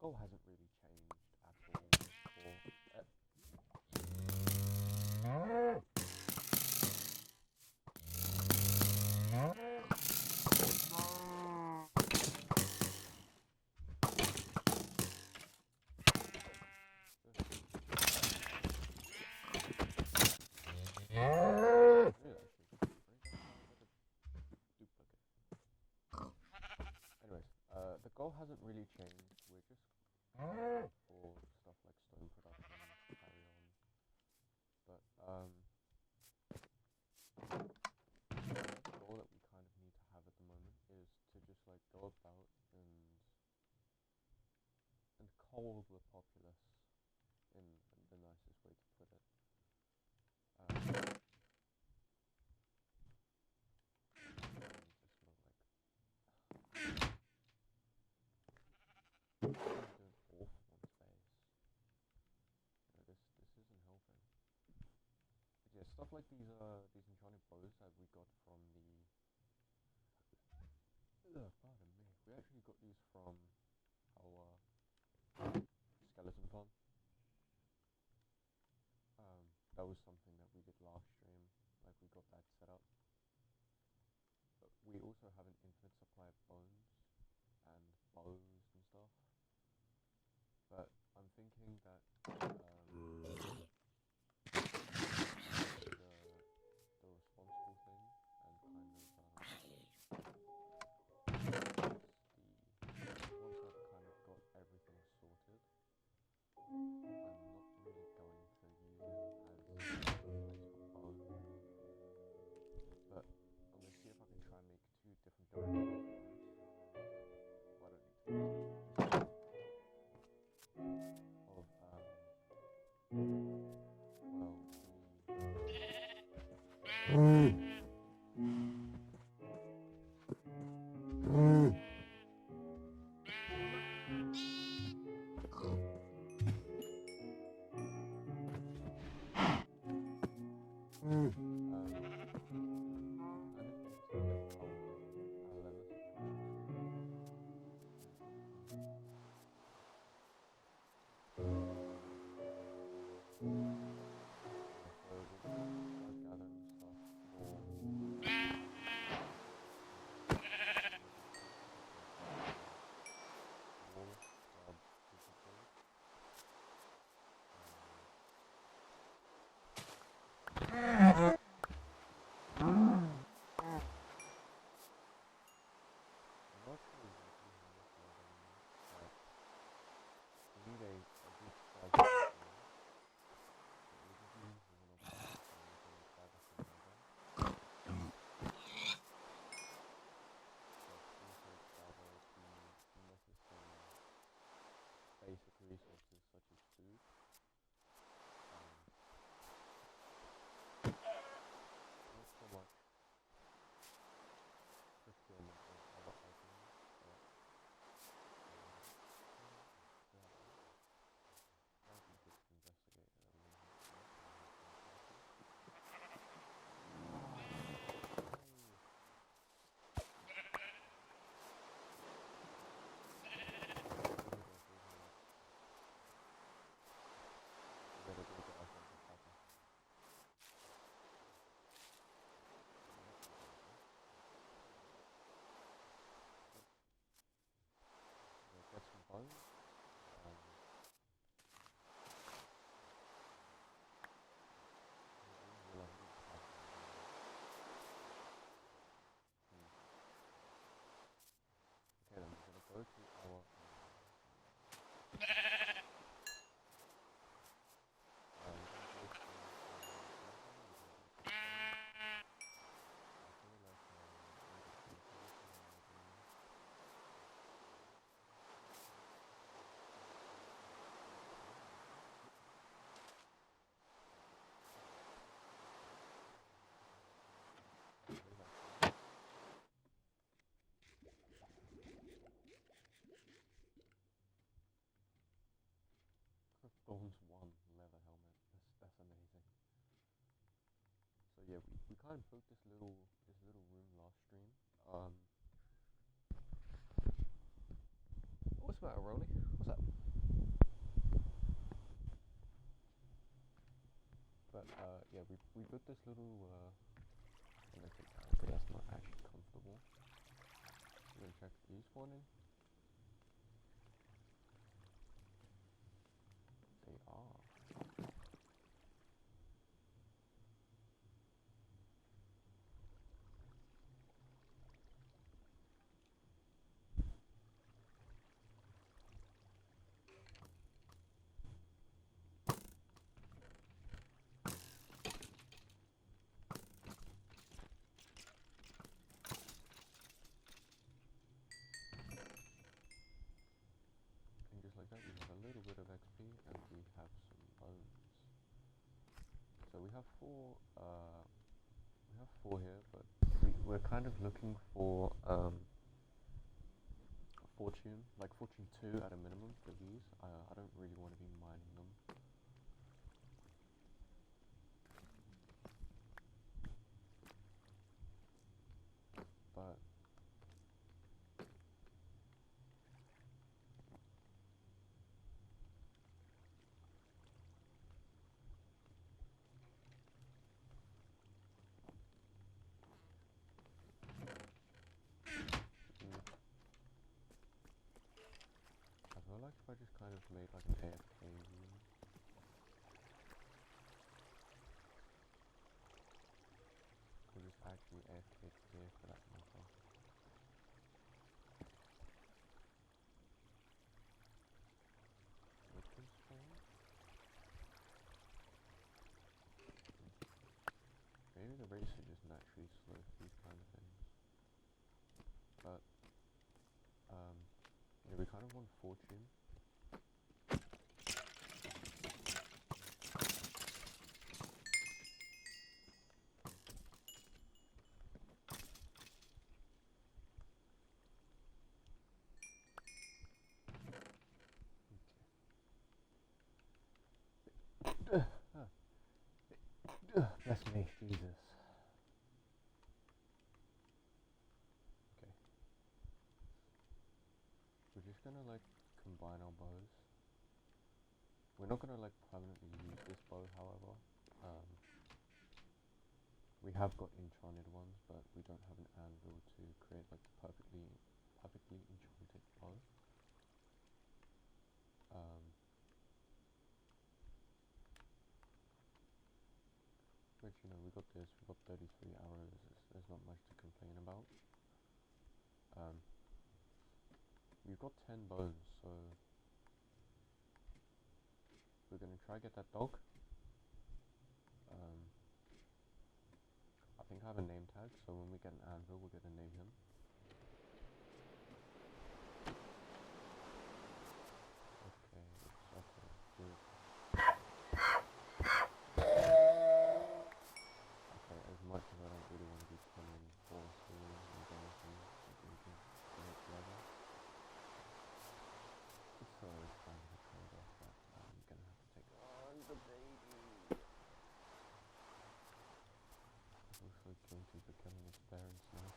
goal hasn't really changed at all for anyways, the goal hasn't really changed. We're just for stuff like stone production to carry on. But the goal that we kind of need to have at the moment is to just like go about and coal the populace in the nicest way to put it. Doing awful on space. This isn't helping. But yeah, stuff like these enchanted bows that we got from pardon me. We actually got these from our skeleton farm. That was something that we did last stream. Like we got that set up. But we also have an infinite supply of bones and bows and stuff. But I'm thinking that the responsible thing and kind of once I've kind of got everything sorted, I'm not really going to use it as a place for bones, but I'm going to see if I can try and make 2 different directions. Well, I don't need to of basic resources such as food. Not so much procurement of other items, but might be good to investigate it a little bit more. Get some bones. Okay, then we're gonna go to our Thorns 1 leather helmet. That's amazing. So yeah, we kind of built this little room last stream. What's the matter, Rolly? What's up? we built this little electric tower, but that's not actually comfortable. We're gonna check. Are you spawning? They are. And just like that, we have a little bit of XP, and we have some bones. So we have four. We have four here, but we're kind of looking for fortune, like fortune 2 at a minimum for these. I don't really want to be mining them. But I feel like if I just kind of made like an AFK room. Or just actually AFK here for that matter. With them spawn? Maybe the race are just naturally slow for these kind of things. But yeah, we kind of want fortune. Bless me, Jesus. Okay. We're just gonna like combine our bows. We're not gonna like permanently use this bow, however. We have got enchanted ones, but we don't have an anvil to create like the perfectly enchanted bow. Which, you know, we got this, we got 33 arrows, there's not much to complain about. We've got 10 bones, so we're gonna try get that dog. I think I have a name tag, so when we get an anvil, we're gonna name him. Okay, good. Okay, as much as I don't really want to be killing horses and donkeys, I think it's a bit clever. So it's kind of a trade-off that I'm gonna have to take on the baby. Looks so guilty for killing its parents now.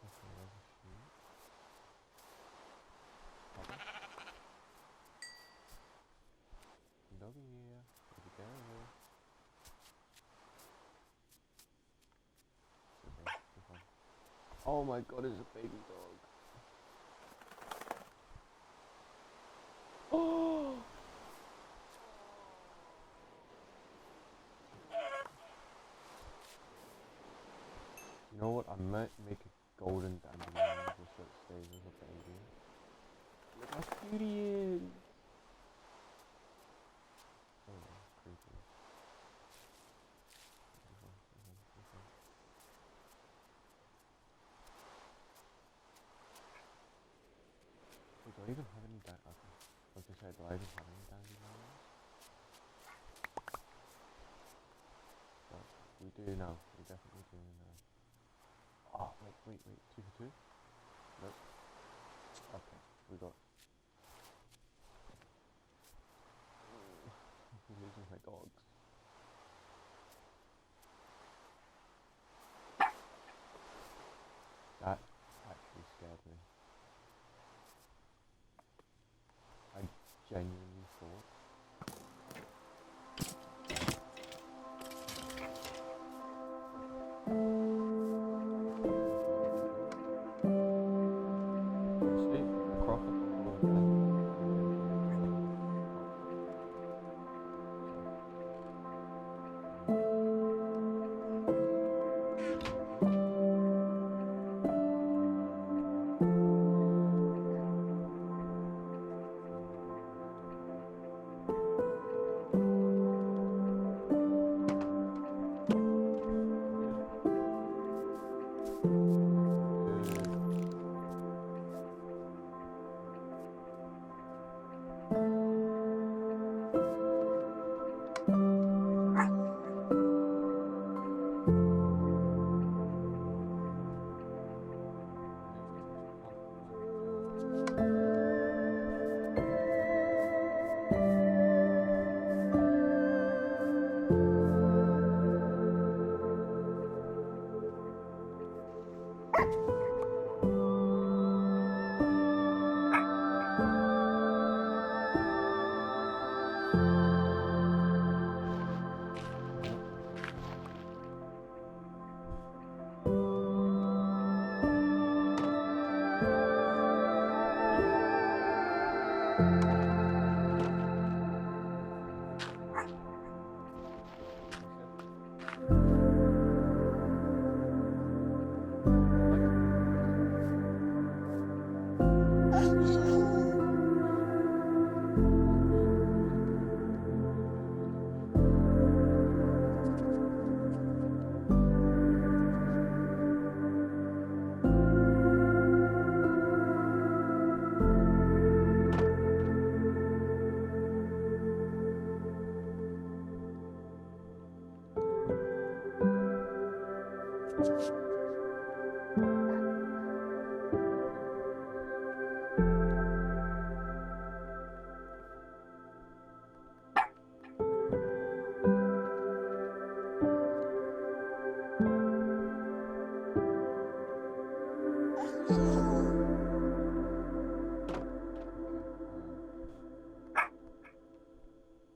Okay, there's a sheep. Doggy here. Baby girl. Okay. Oh my god, it's a baby dog. Oh! You know what? I might make a golden dandelion just so it stays as a baby. Look how cute he is! Oh, creepy. Wait, do I even have any dandelions? I was gonna say, do I even have any dandelions? But we do now. We definitely do now. Oh, wait. 2 for 2? Nope. Okay, we got... I'm losing my dogs. That actually scared me. genuinely thought see across the board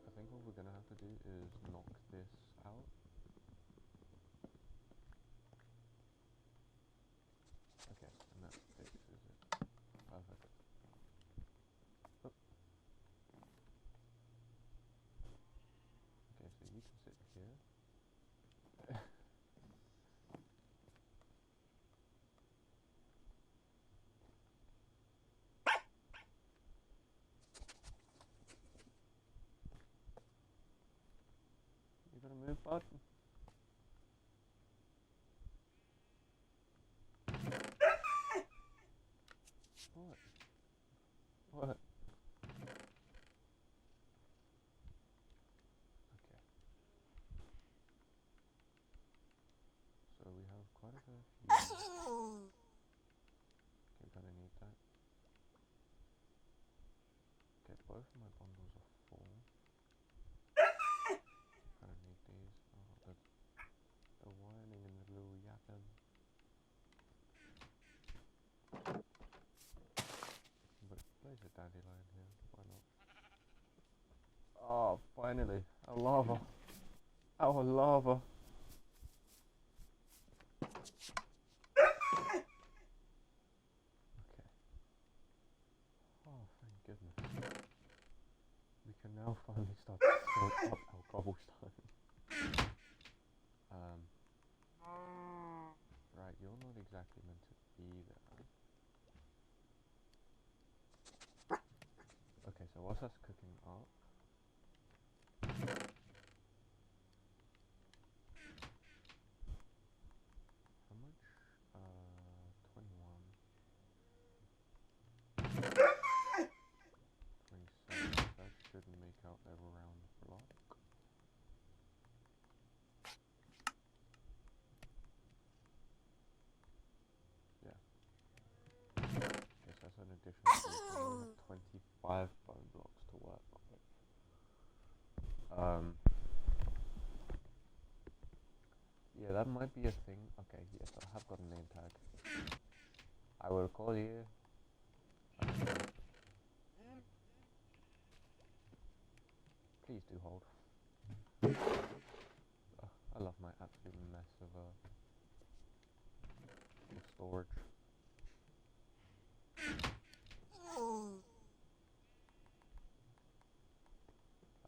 I think what we're gonna have to do is knock this out. Okay, and that fixes it. Perfect. Oh. Okay, so you can sit here. You gonna move, bud? What? What? Okay. So we have quite a fair few. Okay, gonna need that. Okay, both of my bundles are full. Gonna need these. Oh, the whining and the little yapping. But place a dandelion here. Why not? Oh, finally, a lava. Our lava. Okay. Oh, thank goodness. We can now finally start to soak up our cobblestone. Right, you're not exactly meant to be there. Okay, so whilst that's cooking up, how much? 21. 27. That should make out a round block. Yeah. Okay, so that's an additional 25 bone blocks to work with. Yeah, that might be a thing. Okay, yes, I have got a name tag. I will call you. Please do hold. I love my absolute mess of storage.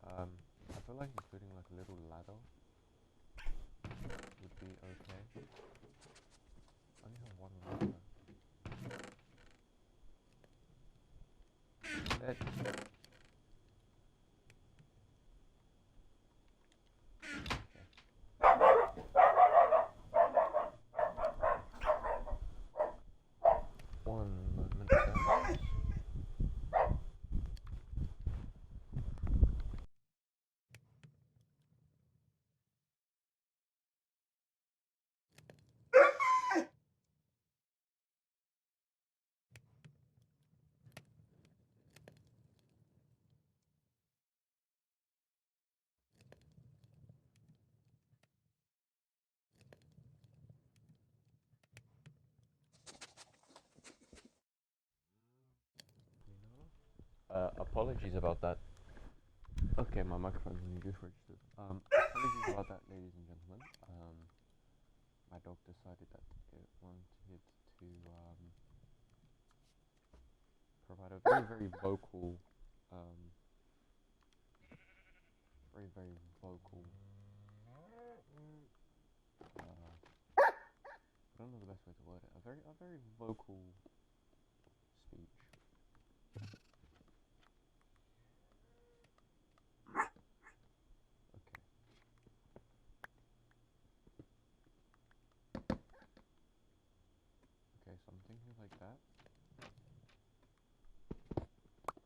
I feel like including like a little ladder would be okay. I only have one ladder. One moment, guys. Apologies about that. Okay, my microphone's only just registered. Apologies about that, ladies and gentlemen. My dog decided that it wanted to provide a very vocal, very vocal. I don't know the best way to word it. A very vocal speech. Okay, so I'm thinking like that.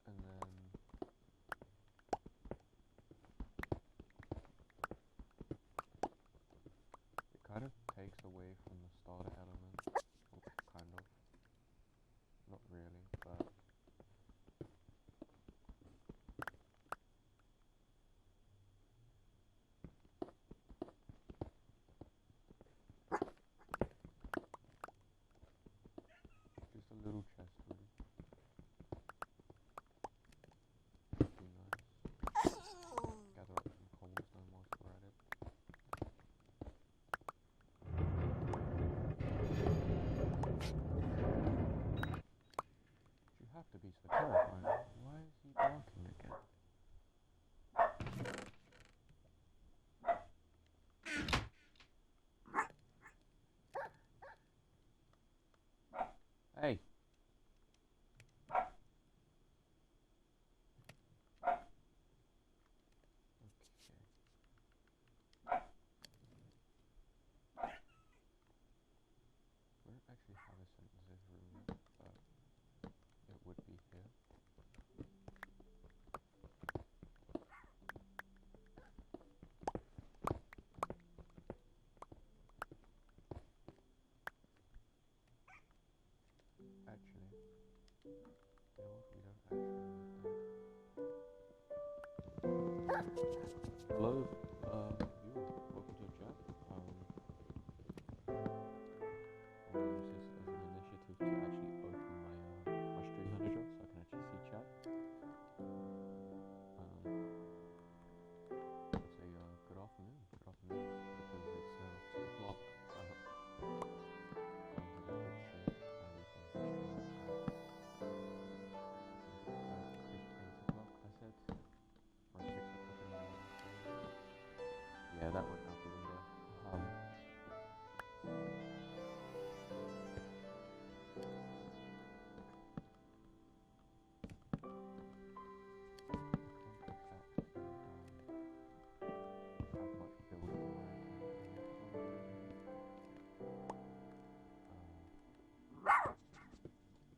And then it kind of takes away from the starter element. Well, kind of. Not really, but just a little chest room. Would be nice. Gather up some cobblestone whilst we're at it. You have to be so terrifying. Why is he barking again? Hey! We don't actually have a synthesis room yet, but it would be here. Actually, you know what? We don't actually need that. Hello, viewer. Welcome to the chat. I'll use this as an initiative to actually open my stream manager so I can actually see chat. Let's say good afternoon, because it's 2 o'clock. Yeah, that went out the window.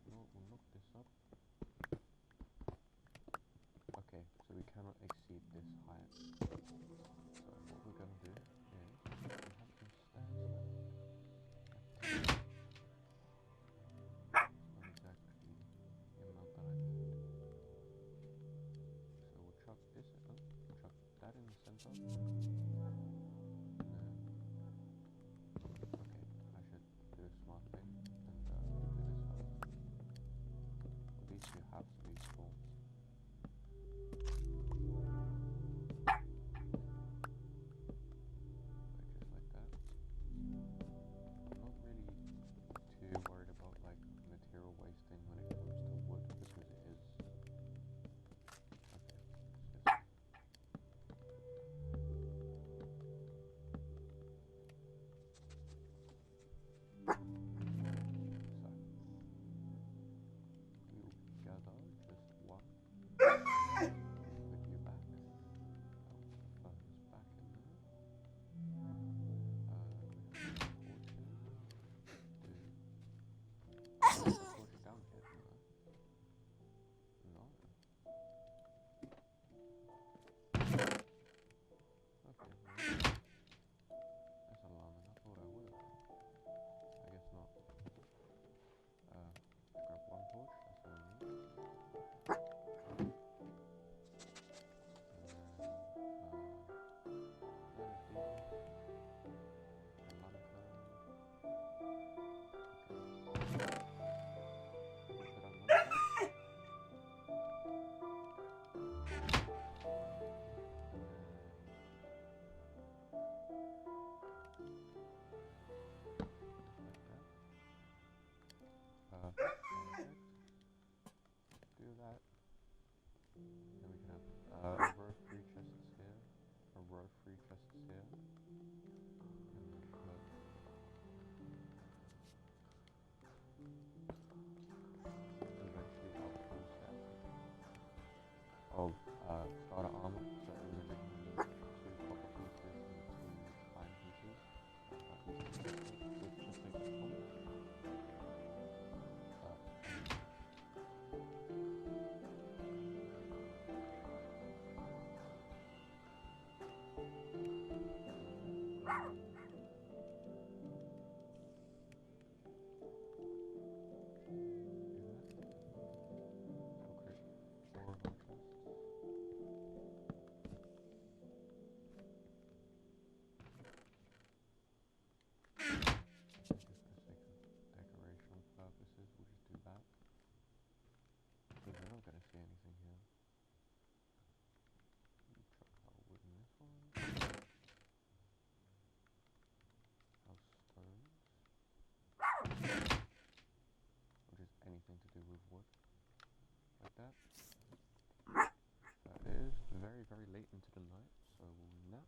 We'll look this up. Okay, so we cannot exceed this height. So what we're going to do is we have some stairs left. It's not exactly the amount that I need. So we'll chuck this in, we'll chuck that in the center. And then, okay, I should do a smart thing and do this first. Well, these two have to be full. Perfect. Do that. Then we can have a row of 3 chests here, a row of 3 chests here, and then put eventually our full set of starter armor. So we would need 2 copper pieces and 2 iron pieces. Just like this one. Because we're not going to see anything here. Chuck our wood in this one. Our stones. Or just anything to do with wood. Like that. It is very, very late into the night, so we'll nap.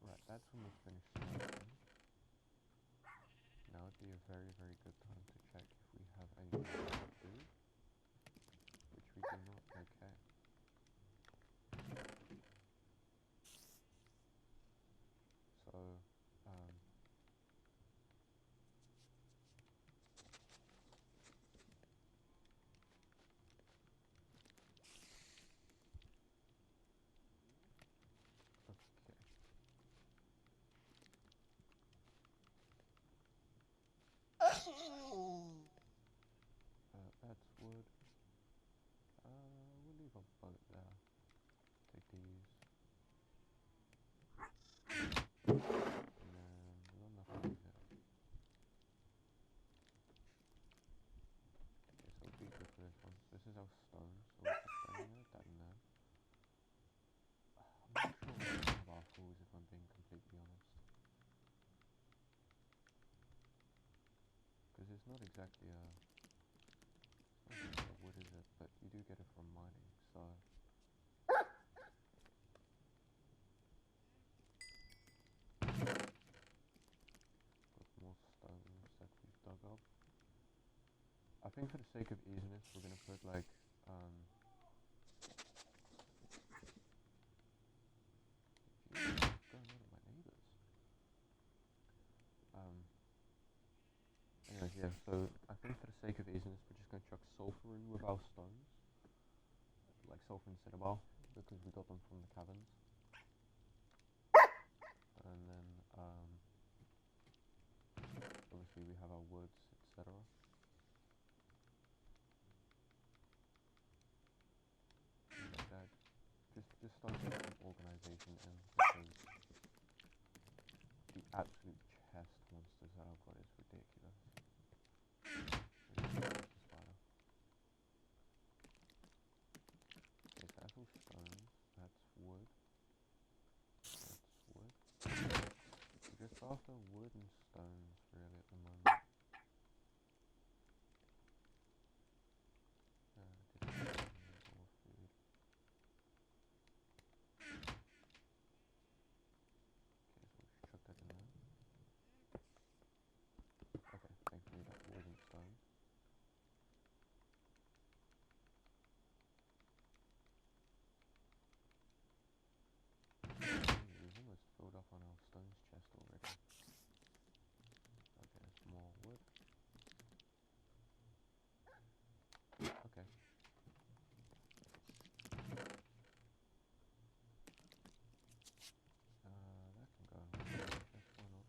Right, that's when we've finished sleeping. Now would be a very, very good time to check if we have anything to do, which we do not. Okay. So, okay. That's wood. We'll leave a boat there. Take these. And then we've got nothing here. Okay, so we'll be good for this one. This is our stone, so we'll put that in there, that in there. I'm not sure we have our fools if I'm being completely honest. Because it's not exactly a wood, is it? But you do get it from mining, so. Got more stones that we've dug up. I think for the sake of easiness, we're gonna put like What's going on with my neighbours? Anyways, yeah, so I think for the sake of easiness, we're just gonna chuck sulfur in with our stones. Like sulfur and cinnabar, because we got them from the caverns. And then, obviously we have our woods, etc. Like that. Just start getting some organisation in, because the absolute chest monsters that I've got is ridiculous. Okay, so that's all stones, that's wood, that's wood. We're just after wood and stones really at the moment. More food. Okay, so we'll just chuck that in there. Okay, thankfully that wasn't stone. We've almost filled up on our stones chest already. Okay, there's more wood. Okay. That can go in the stone chest, why not?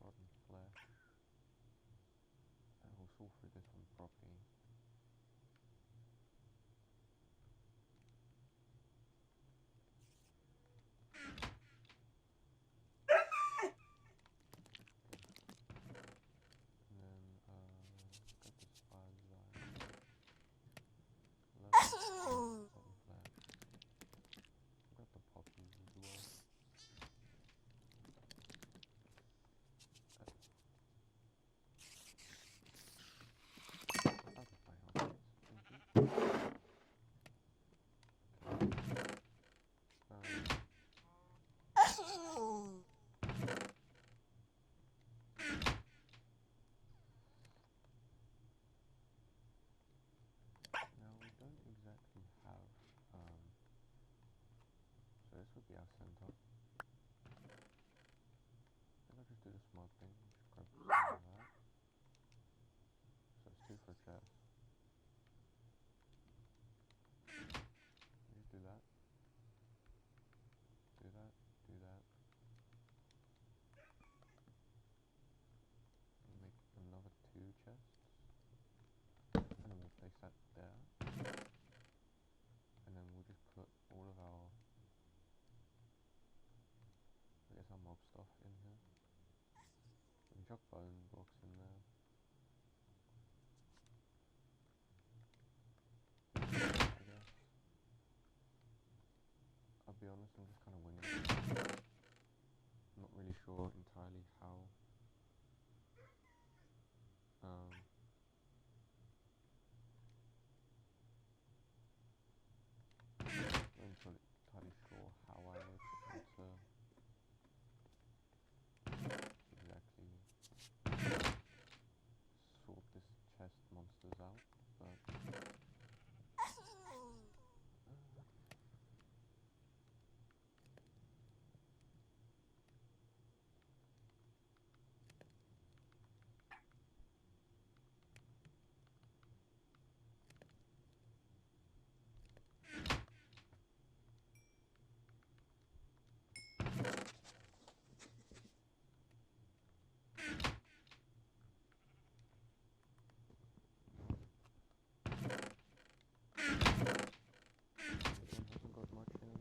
Rotten flesh. And we'll sort through this one properly. And then, got this fire. our center. If I just do the smart thing, just grab some of that. So it's 2 for a chest. You do that. Do that. Do that. And make another 2 chests. And then we'll place that there. And then we'll just put all of our, I guess, our mob stuff in here. We can chuck bone blocks in there. I guess. I'll be honest, I'm just kind of winging it. I'm not really sure entirely how. I'm not entirely sure how I would want to exactly sort this chest monsters out, but hasn't got much in it.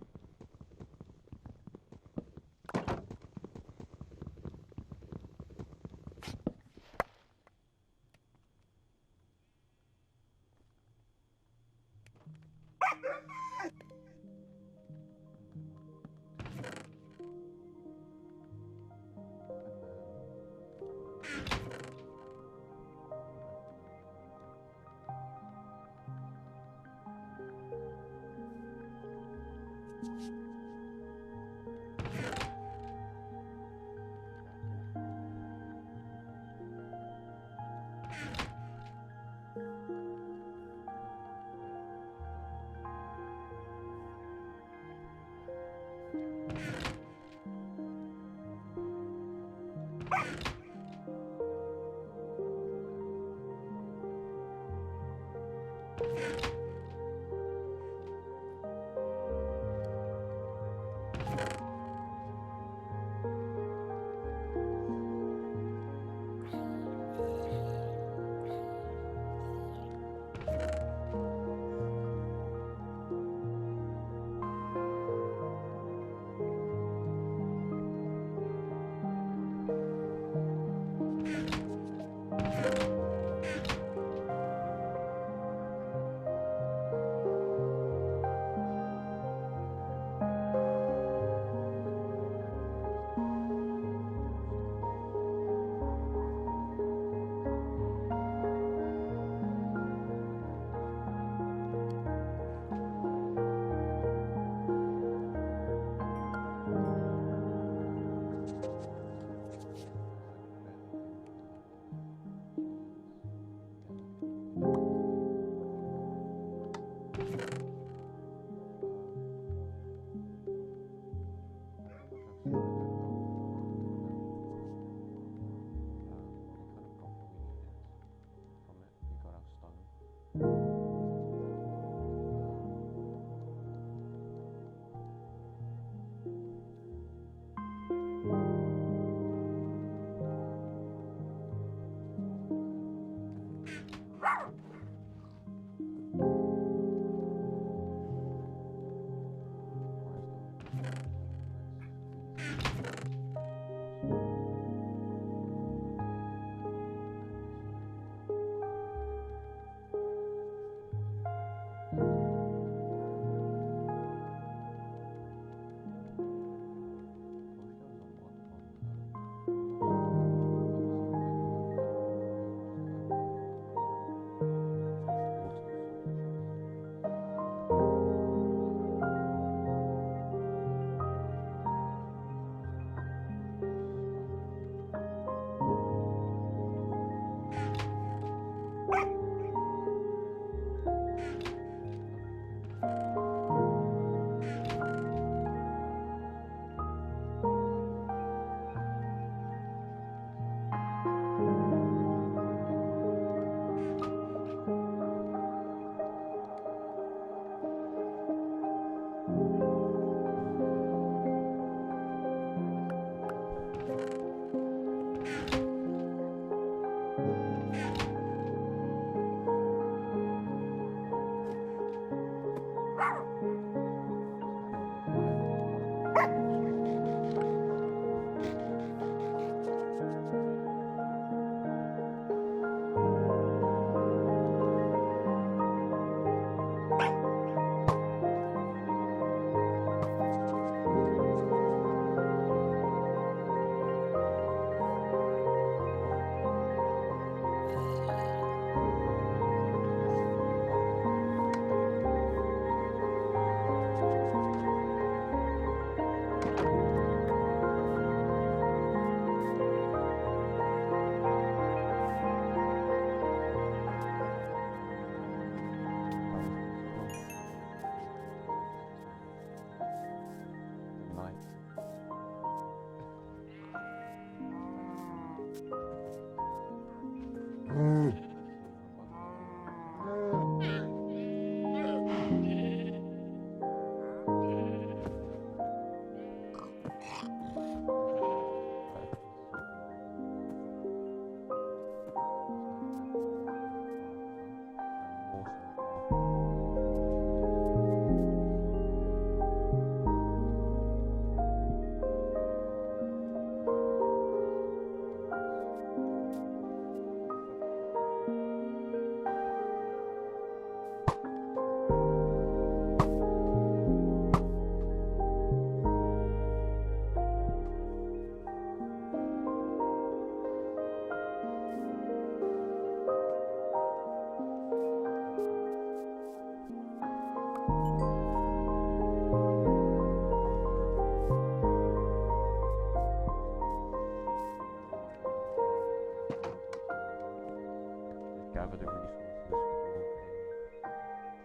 Gather the resources for a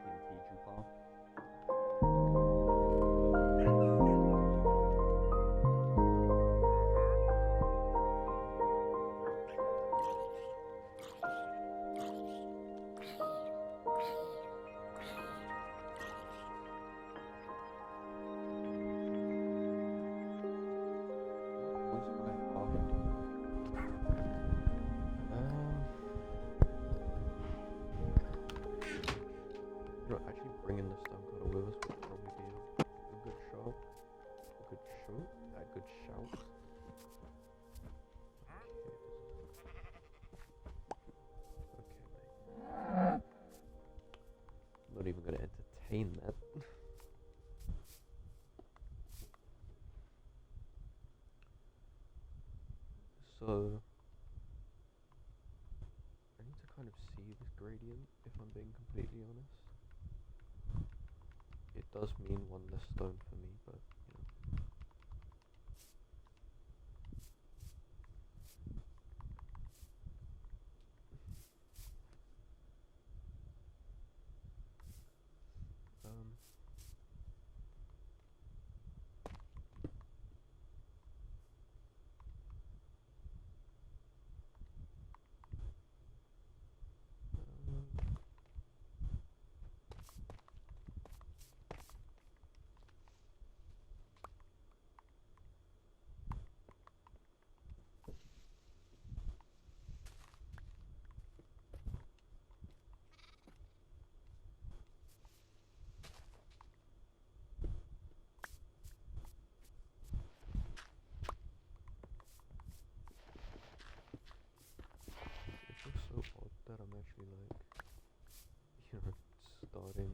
TNT Jupiter. Actually bringing the Stonecutter with us would probably be a good shout. A good shout. Okay, mate. I'm not even gonna entertain that. So I need to kind of see this gradient if I'm being completely honest. It does mean one less stone for me, but you know. It's just so odd that I'm actually like, you know, starting.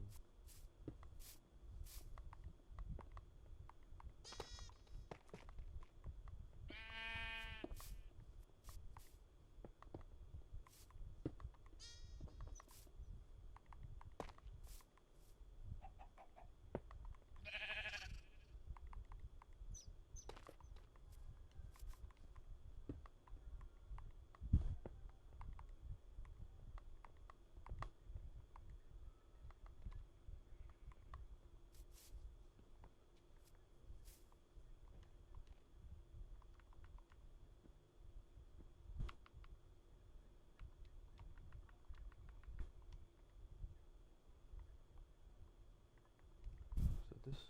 So this,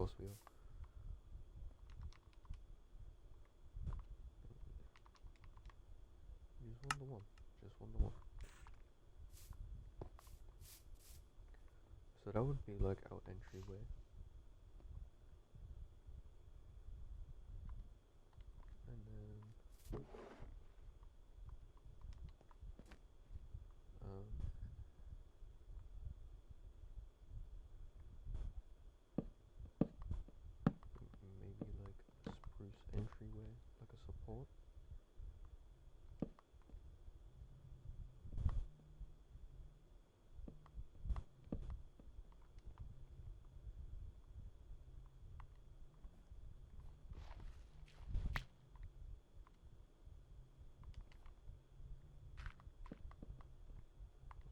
course we are. Just one to one. Just one to one. So that would be like our entryway. And then maybe like a spruce entryway, like a support.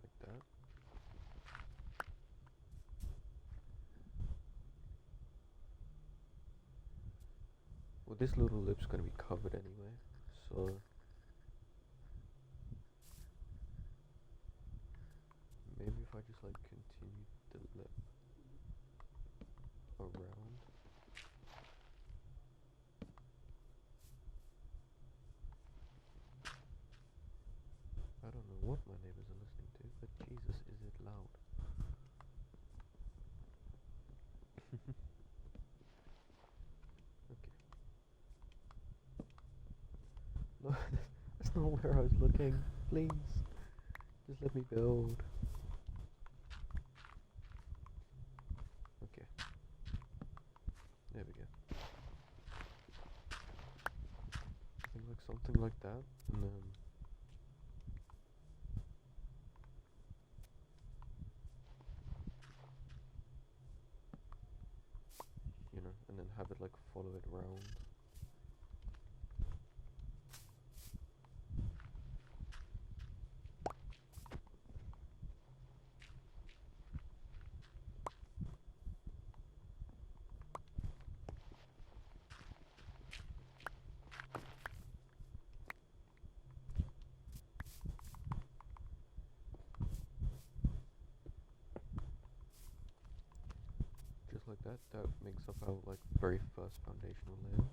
Like that. Well, this little lip's gonna be covered anyway, so maybe if I just like continue the lip around. I don't know what my neighbors are listening to, but Jesus, is it loud? Okay. No, that's not where I was looking. Please, just let me build. Okay. There we go. I think like something like that, and then and then have it like follow it around. Just like that. That makes up our like very first foundational layer.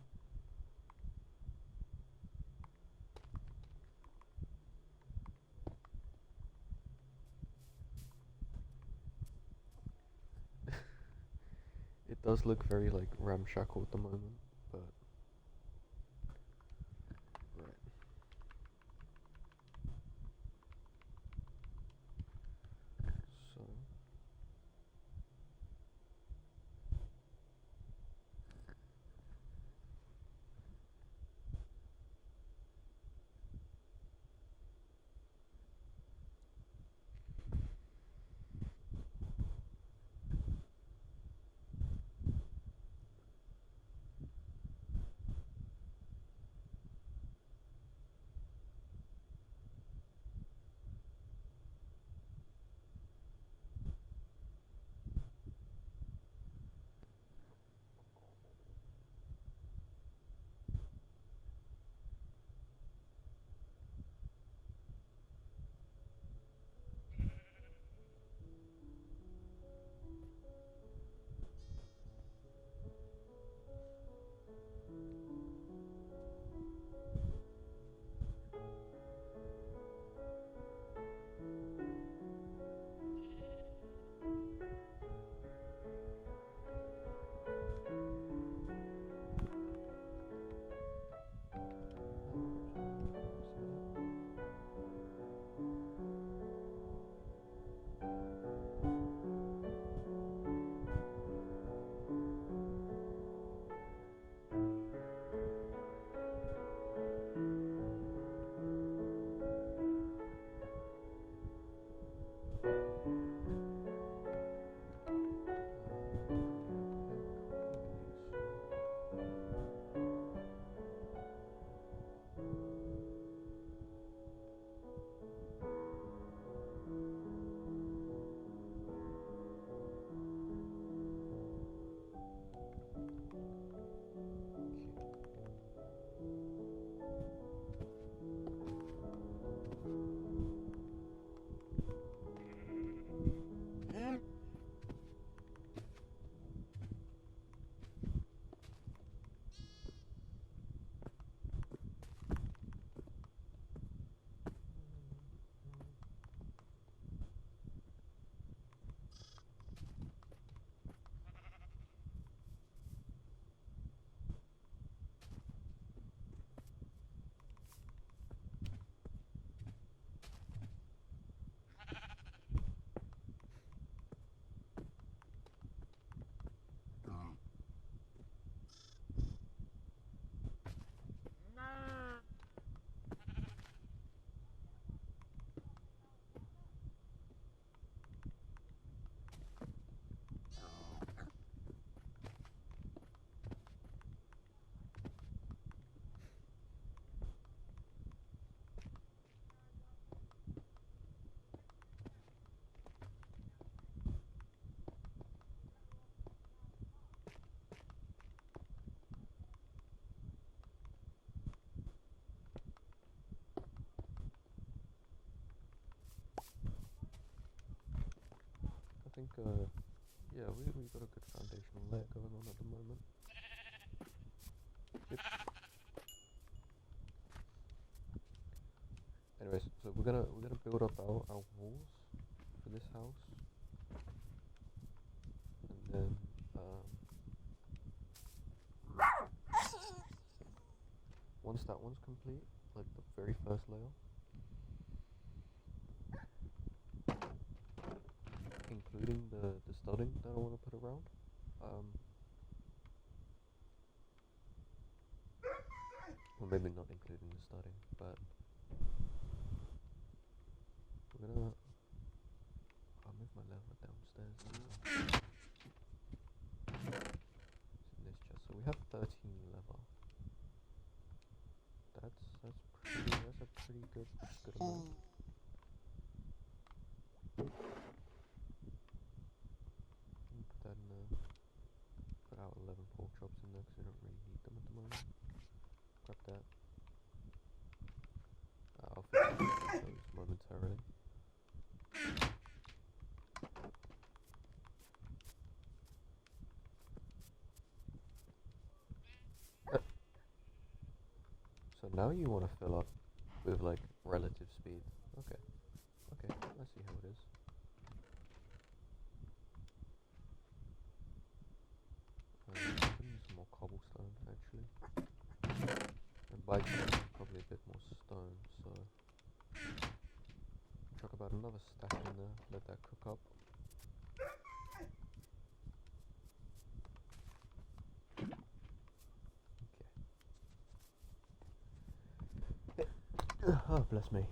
It does look very like ramshackle at the moment, but right. So think, yeah, we got a good foundational layer going on at the moment. Yep. Anyways, so we're gonna build up our walls for this house, and then once that one's complete, like the very first layer, including the studding that I want to put around, well, maybe not including the studding, but we're gonna. I'll move my lever downstairs. It's in this chest. So we have 13 lever. That's a pretty good amount. Put that in there. Put our 11 pork chops in there because we don't really need them at the moment. Grab that. I'll fix those momentarily. So now you want to fill up with like relative speed. Okay, I see how it is. Put in some more cobblestone actually. And by chance, probably a bit more stone, so chuck about another stack in there, let that cook up. Okay. Oh, bless me.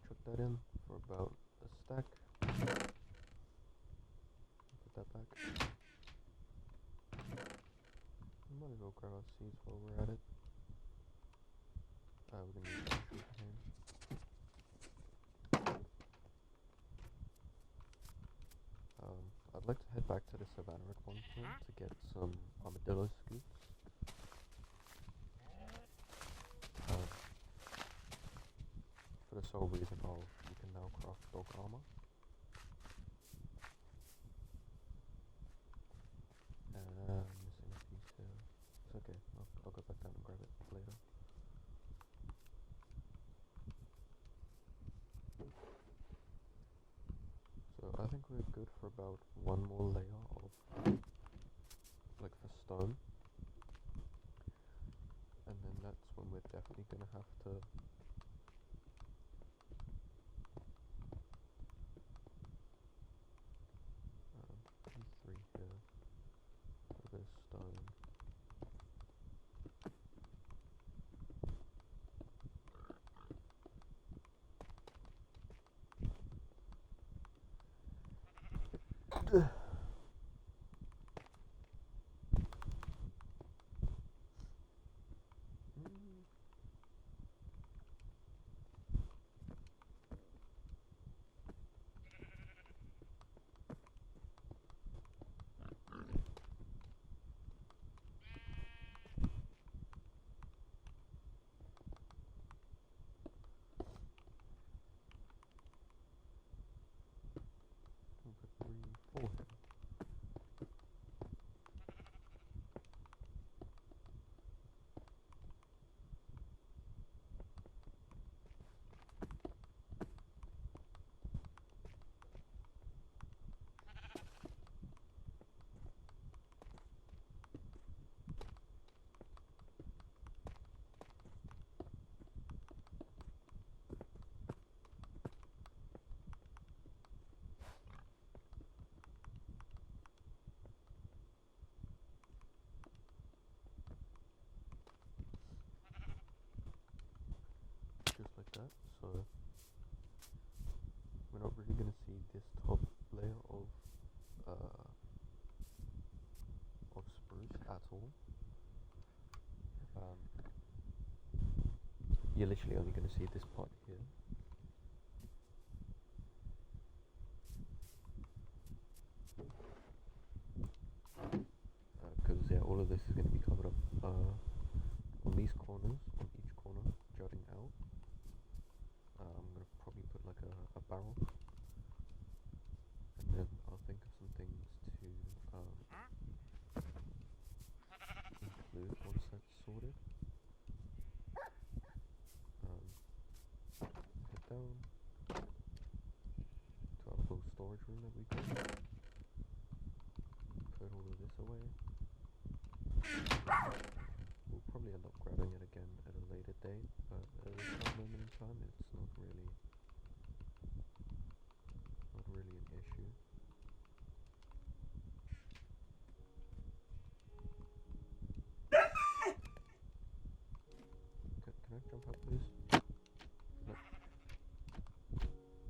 Chuck that in for about a stack. Put that back. We might as well grab our seeds while we're at it. We're gonna use that sugar cane. I'd like to head back to the savannah at one point to get some armadillo scoops. For the sole reason of you can now craft dog armor. Missing a piece here. It's okay, I'll go back down and grab it later. So I think we're good for about one more layer of, like, for stone. And then that's when we're definitely gonna have to P3 here, a bit of stone. Put 3, 4 here. Just like that, so we're not really going to see this top layer of spruce at all. You're literally only going to see this part here. Because yeah, all of this is going to be covered up on these corners, on each corner, jutting out. I'm going to probably put like a barrel down to our little storage room that we got. Put all of this away. We'll probably end up grabbing it again at a later date, but at this moment in time it's not really an issue. Can I jump up, please? No.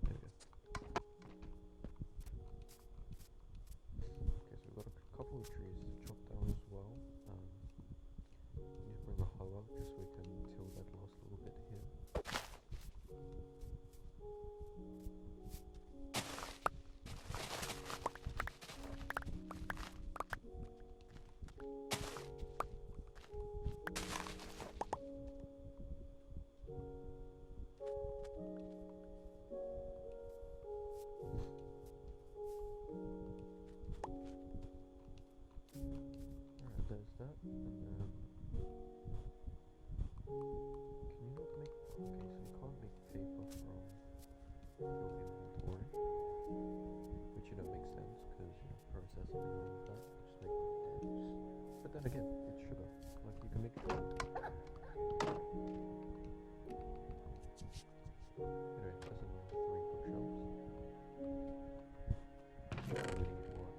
There we go. Okay, so we've got a couple of trees to chop down as well. Need to bring a hoe out just so we can till that last little bit here. Alright, there's that, and then can you not make, okay, so you can't make paper from your inventory, which makes sense, because processing and all of that, just make books, but then again, it's sugar, like you can make it. Anyway, that's another 3 bookshelves. So we need what?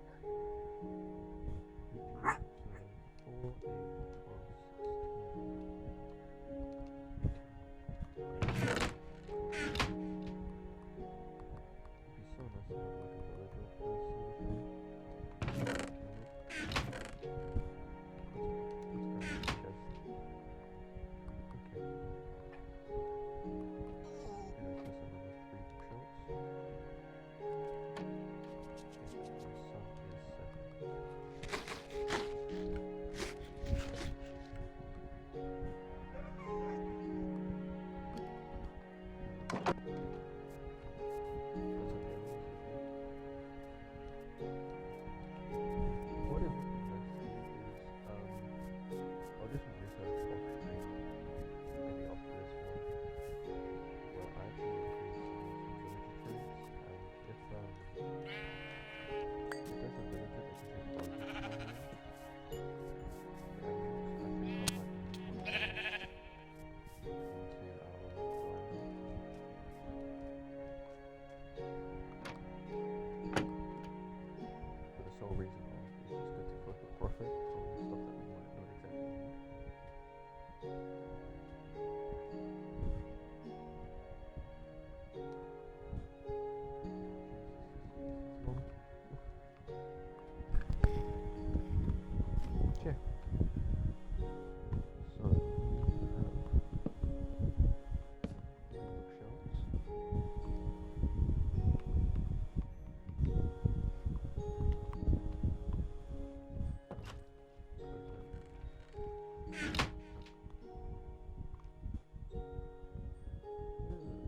4, 8, 12, 16. It'd be so nice to have like a villager of this sort of thing. Let's grab the chest. Okay. Anyways, that's another 3 bookshelves. Okay, my son is 7. What it would be nice to do is, I'll do some research off stream, maybe after this one, where I actually increase some villager traits, and if there's a villager that can take bargains from my hand, I think I might move one of those into our grinder. For the sole reason of it's just good to flip a profit from stuff that we might not exactly need. Okay. So we have 3 bookshelves.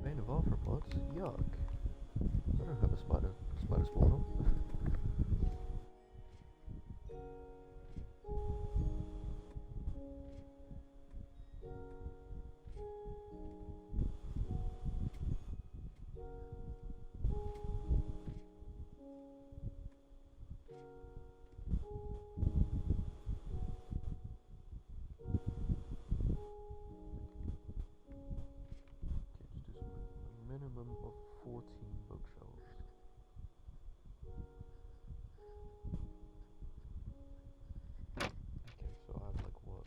Vein of arthropods? Yuck. I don't have a spider spawner. Okay, just do a minimum of 14 bookshelves. Okay, so I have like what?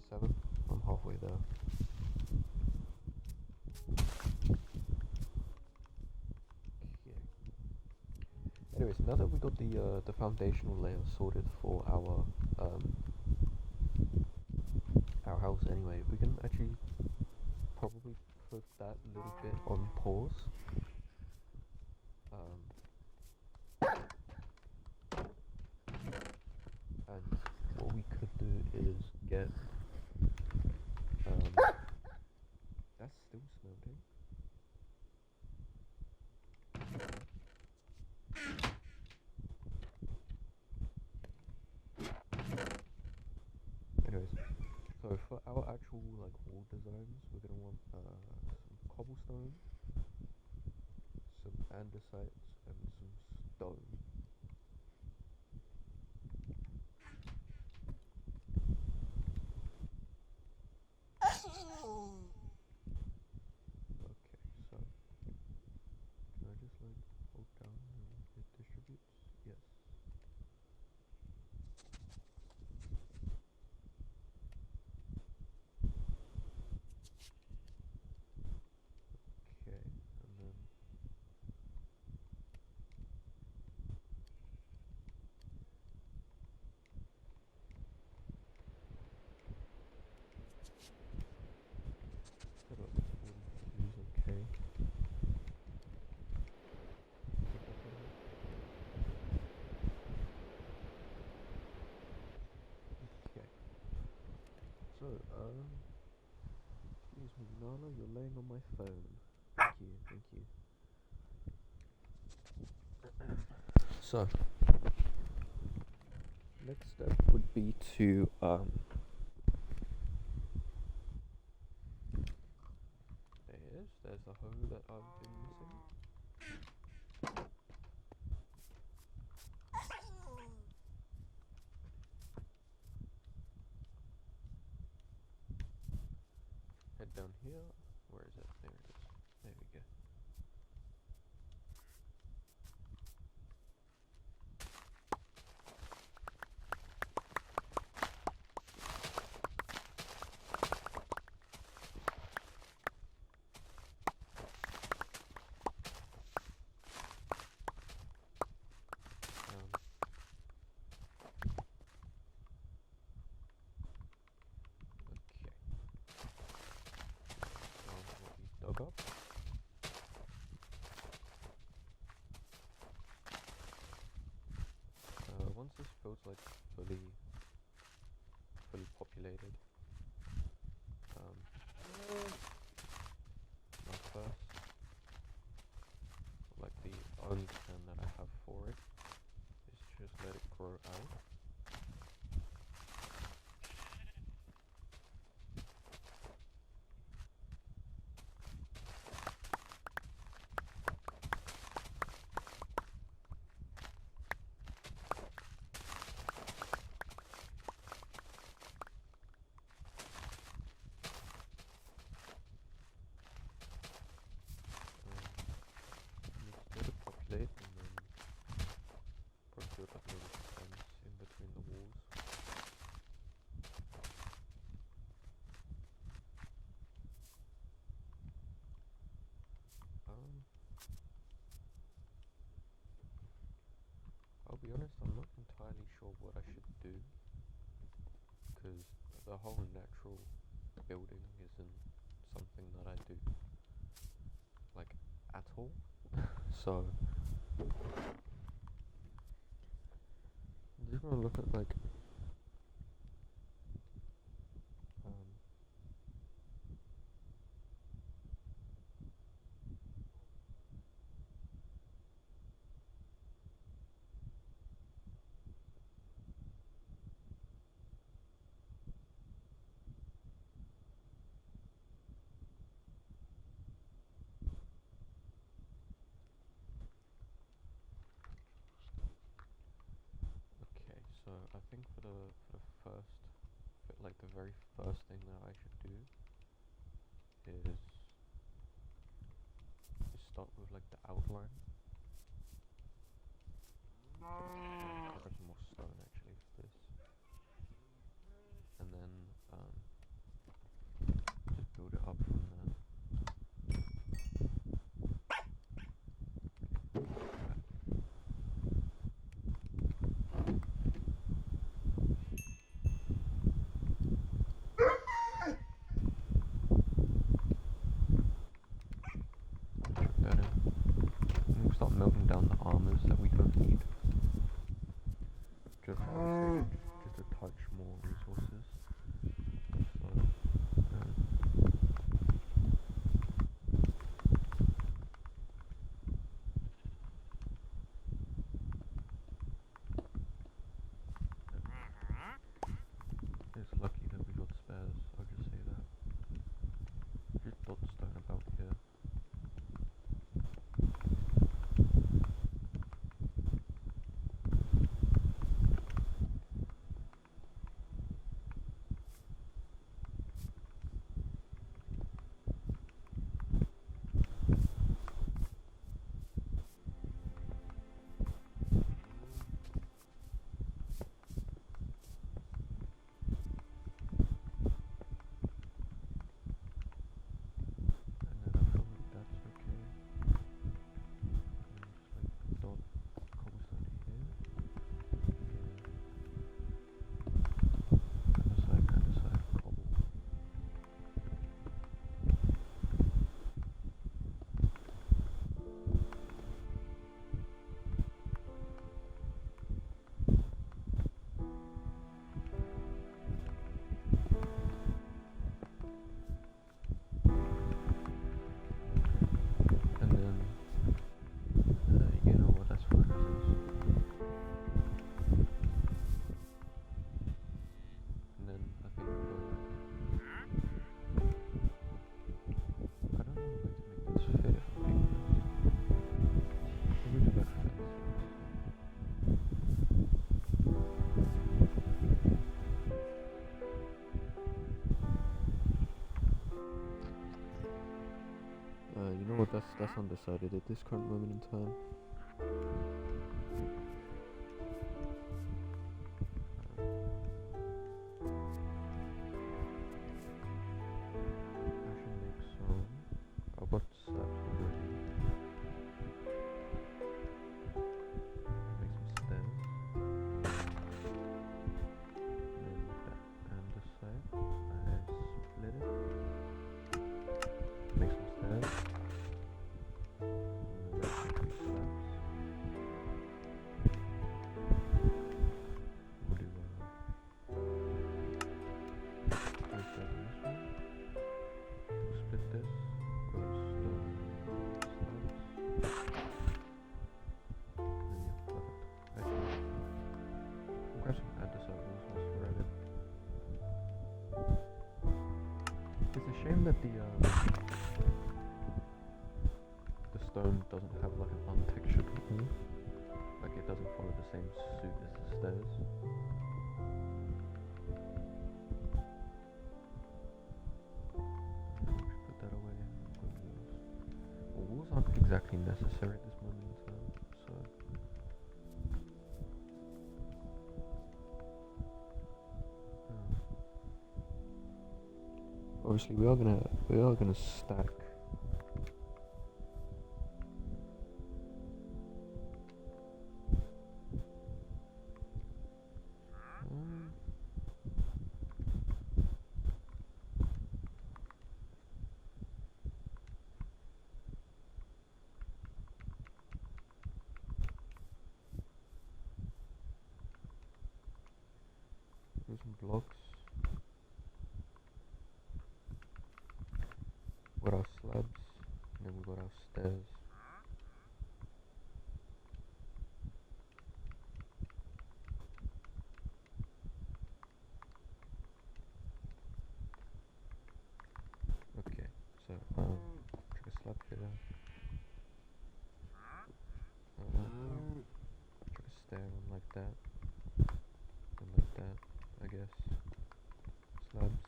7? I'm halfway there. Okay. Anyways, now that we got the foundational layer sorted for our house anyway, we can actually probably put that little bit on pause. And what we could do is get that's still smelting. Anyways, so for our actual like wall designs, we're gonna want some cobblestone, andesites and some stone. Okay, so can I just like hold down and it distributes? Yes. Okay, and then set up 42 is okay. Okay. So, excuse me, Nala, you're laying on my phone. Thank you, thank you. So, next step would be to, there's the hoe that I've been missing. Head down here. Where is it? There it is. There we go. Okay. What we dug up. Once this feels like fully populated, my first, like the only plan that I have for it is just let it grow out. Let it populate and then probably build like a little fence in between the walls. I'll be honest, I'm not entirely sure what I should do, because the whole natural building isn't something that I do, like, at all. So, I'm just gonna look at, like, okay, so I think for the first, like the very first thing that I should do is start with like the outline. I'll grab some more stone actually for this, and then just build it up from there. Chuck that in. And we'll start melting down the armors that we don't need. Just a touch more resources. So, it's lucky that we got spares, I'll just say that. Just dot stone about here. that's undecided at this current moment in time. I should make some. I've got slabs already. Make some stairs. Then that andesite, I split it. Make some stairs. And the rest make some slabs. We'll do three slabs on this one. We'll split this. Go stone slabs. And yeah, perfect. Actually, we'll grab some andesite walls whilst we're at it. It's a shame that the stone doesn't have like an untextured wall. Like it doesn't follow the same suit as the stairs. Put that away. Got walls. Well, walls aren't exactly necessary at this moment in time, so. Obviously, we are gonna stack. Here's some blocks. We've got our slabs, and then we've got our stairs. Okay, so chuck a slab here. Chuck a stair on like that, and like that, I guess. Slabs.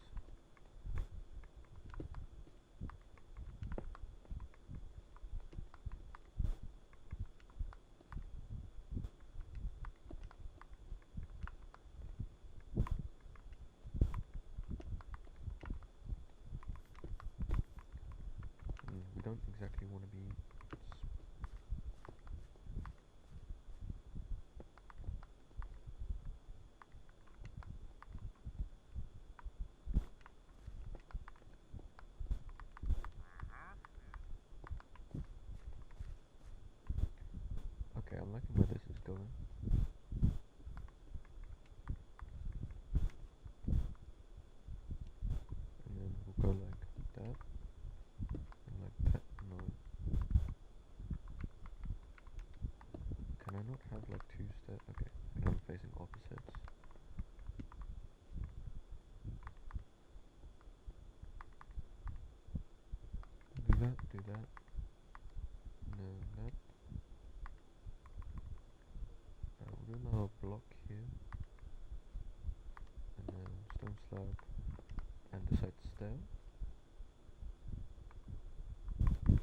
We don't exactly want to be okay, I'm liking where this is going. And then we'll go like that. And like that. No. Can I not have like two steps? Okay, and I'm facing opposites. Do that, and then that. We'll do another block here. And then stone slab, andesite stair. And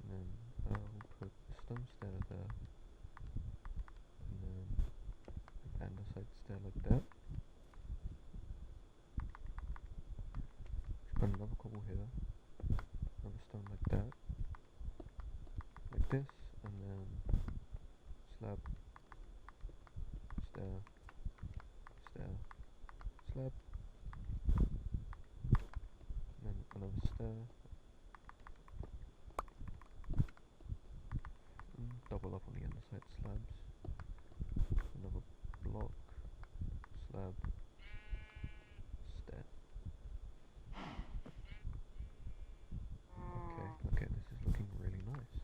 then we'll put a stone stair there. And then an andesite stair like that. Put another cobble here. Another stone like that. Like this. And then slab, stair, stair, slab. And then another stair. Double up on the andesite slabs. Another block, slab, stair. Okay, this is looking really nice.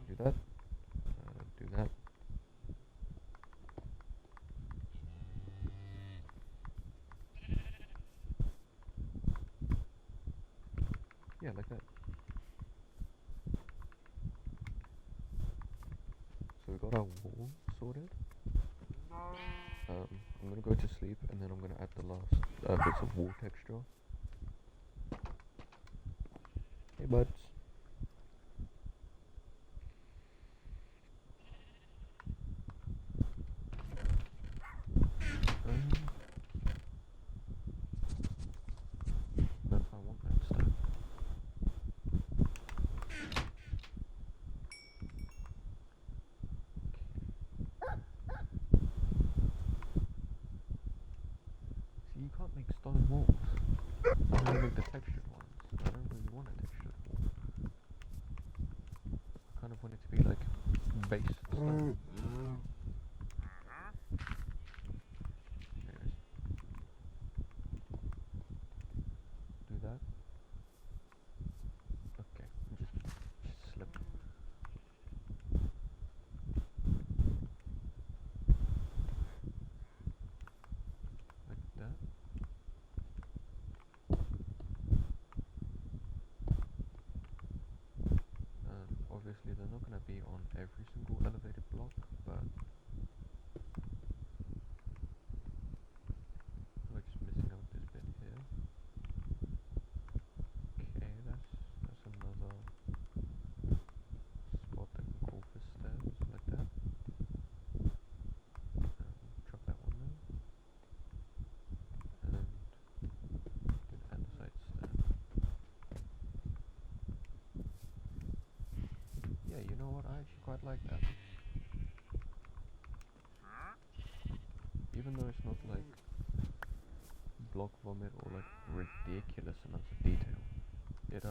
Do that. Do that. Yeah, like that. So we got our wall sorted. I'm gonna go to sleep and then I'm gonna add the last bits of wall texture. Hey buds. base stuff. Anyways. Do that. Okay, just slip. Like that. Obviously they're not going to be on every single elevated block, but we're just missing out this bit here. Okay, that's another spot that can call for stairs, like that. Drop that one there. And do the andesite stair. Yeah, you know what, I actually quite like that. Even though it's not like block vomit or like ridiculous amounts of detail, it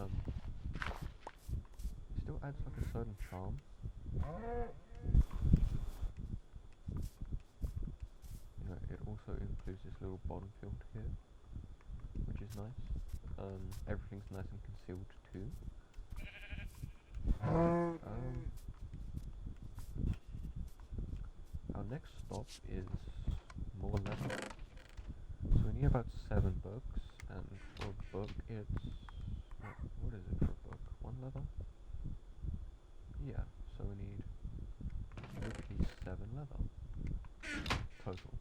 still adds like a certain charm. You know, it also includes this little bottom field here, which is nice. Everything's nice and concealed too. Our next stop is more leather. So we need about 7 books, and for a book it's... what is it for a book? 1 leather? Yeah, so we need literally 7 leather total.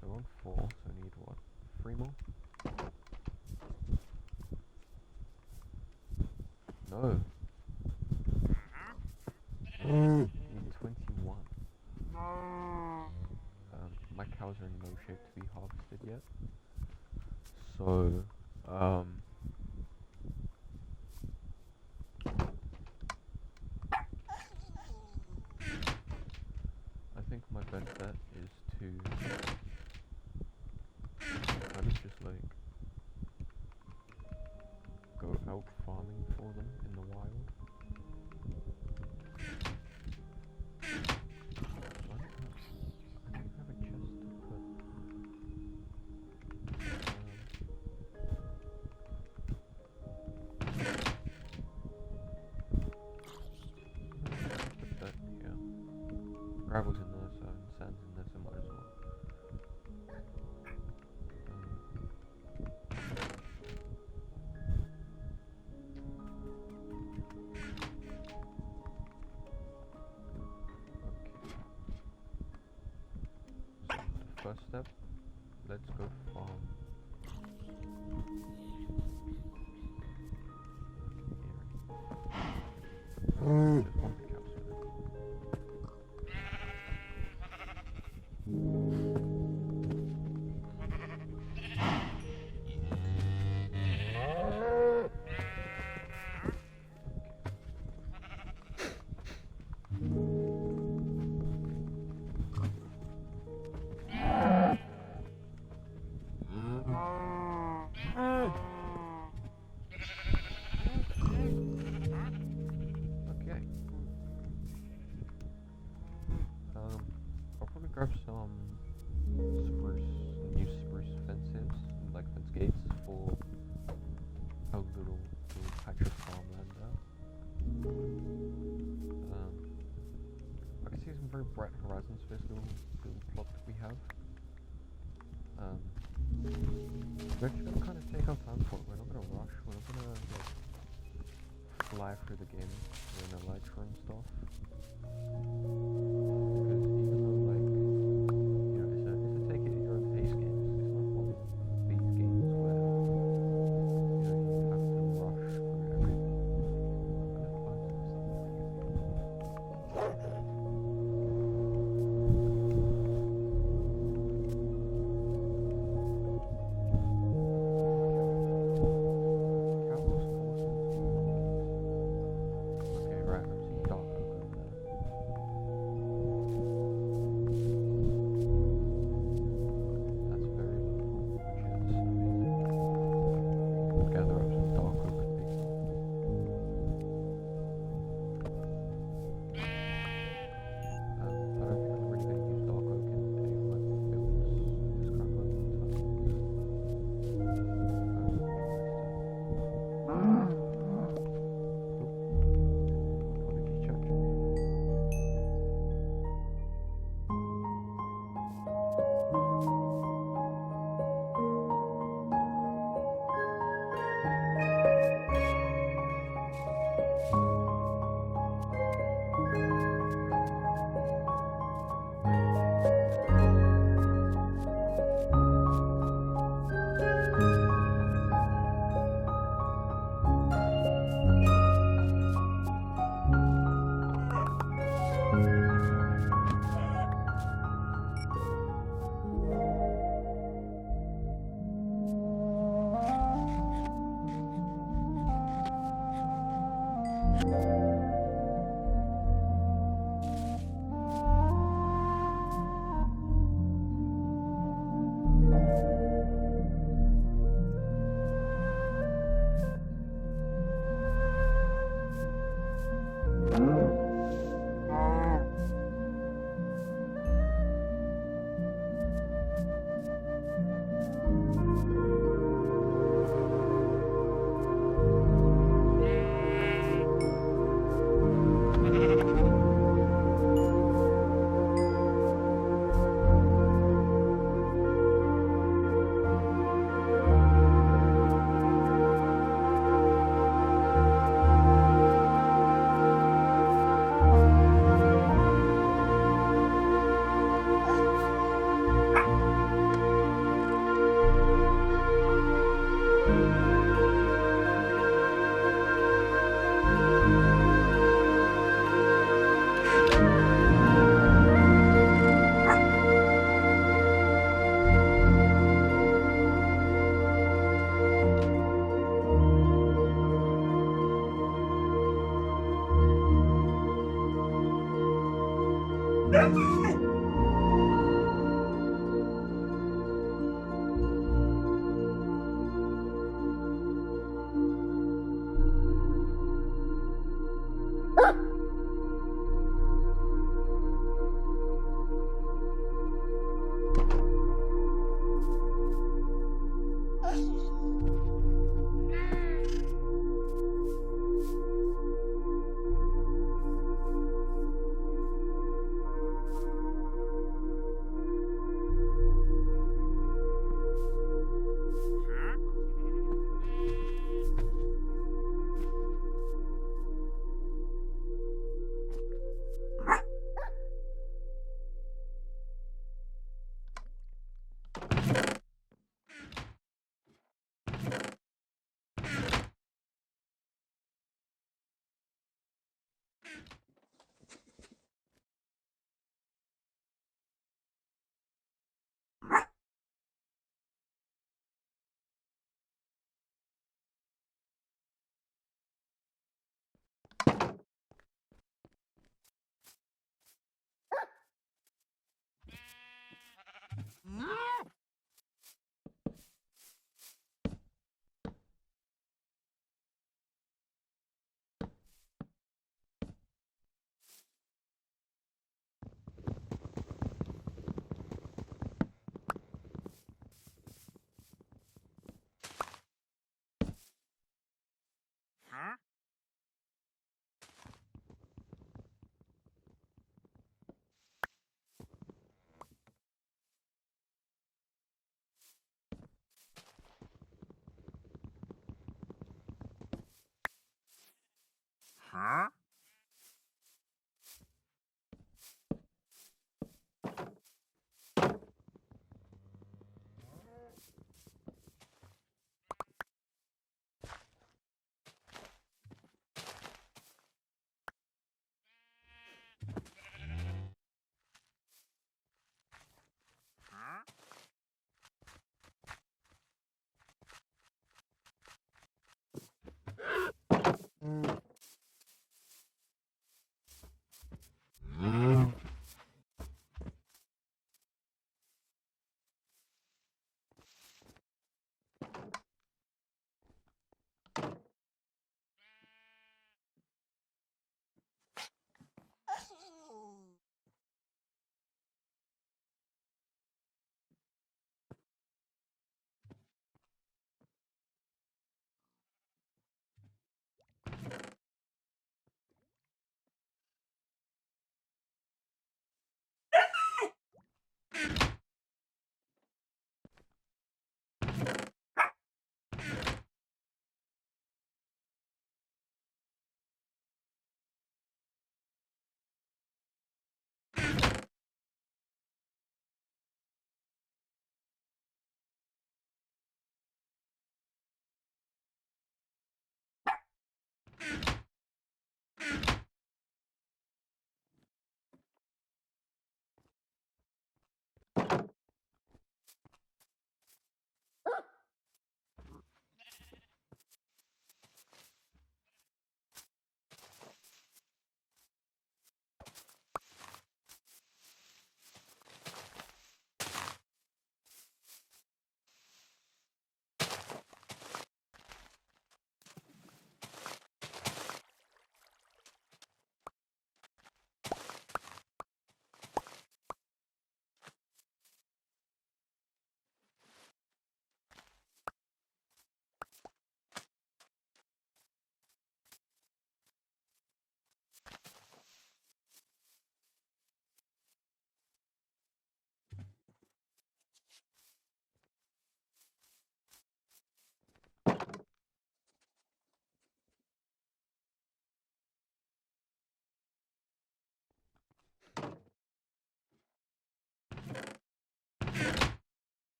So we're on 4, so we need what? 3 more? No. We need 21. My cows are in no shape to be harvested yet. So, I think my best bet is to kind of just like go out farming for them in the wild. Gravel's in there, so and sand's in there, so might as well. Okay. So the first step, let's go farm. Just one pickaxe with it. I'll probably grab some new spruce fences, like fence gates for a little patch of farmland there. I can see some very bright horizons for this little plot that we have. We're actually going to kind of take our time for it. We're not going to rush. We're not going to like, fly through the game in a light and stuff. Because even though like, you know, it's a take it at your own pace game, it's not one of these games where, you know, you have to rush through everything. Okay, right, I'm seeing dark oak over there.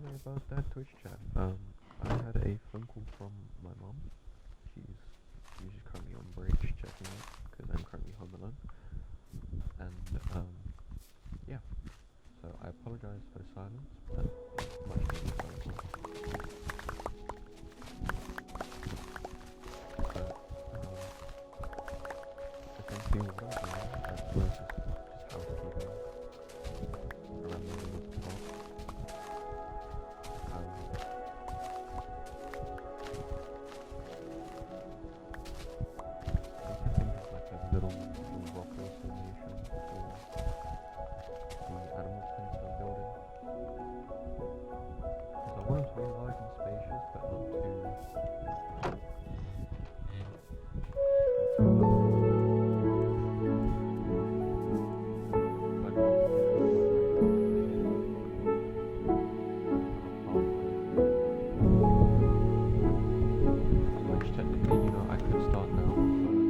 sorry about that Twitch chat. I had a phone call from my mom. She's currently on break checking it because I'm currently home alone. And yeah. So I apologize for the silence, but it's much needed phone call. But essentially what I'm doing as well as just housekeeping around the top. I think it's like a little rocker solution for the animal pens I'm building. Because I want it to be large and spacious, but not too which technically, you know, I could start now, but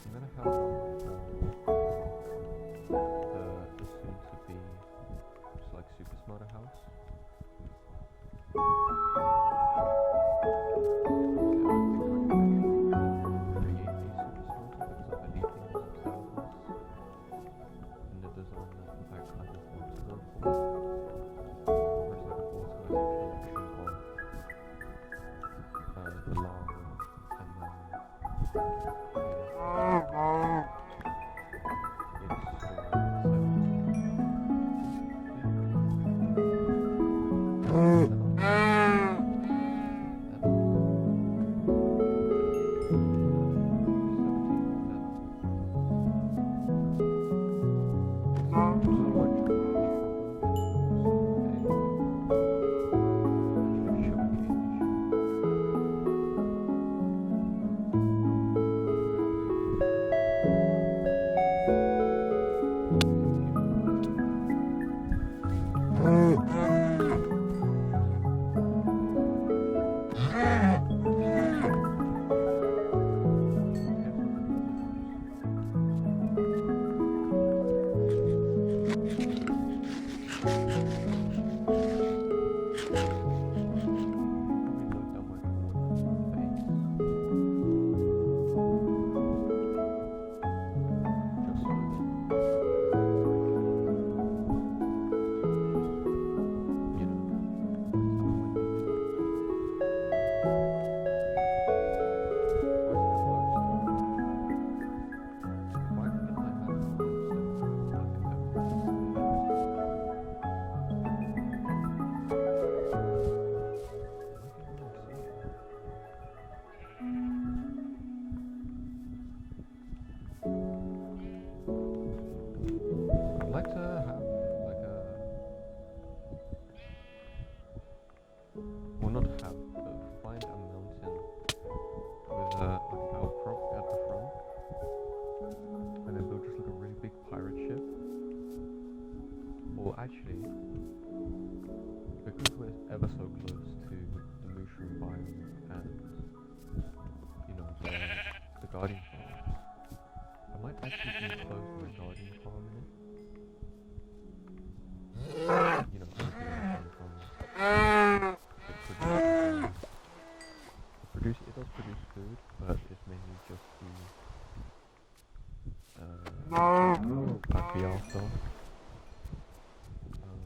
I'm gonna have one for the soon to be just like Super Smarter House. Create a Super Smarter because I believe in themselves and the design that I kind of want to go for. Whereas like an automatic collection of the lava and then I'd like to have like a, well not have, but find a mountain with a like an outcrop at the front, and then build just like a really big pirate ship. Or actually, because we're ever so close to the mushroom biome and you know the guardian farms, I might actually enclose my guardian farm in it. You know, everything from it produces does produce food, but it's mainly just like the after. Um,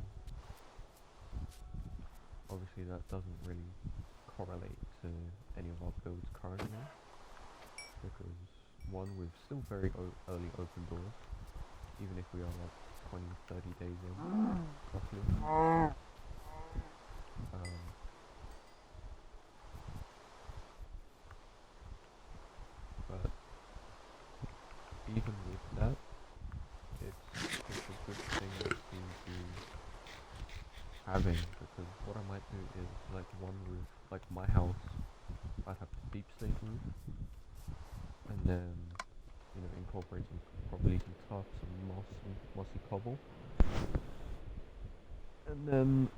Obviously that doesn't really correlate to any of our builds currently, because one, we're still very early open doors, even if we are like 20-30 days in, roughly. But even with that, it's a good thing to be having, because what I might do is, like, one roof, like my house, I'd have the deep slate roof, and then, you know, incorporating probably some tuff, some mossy cobble, and then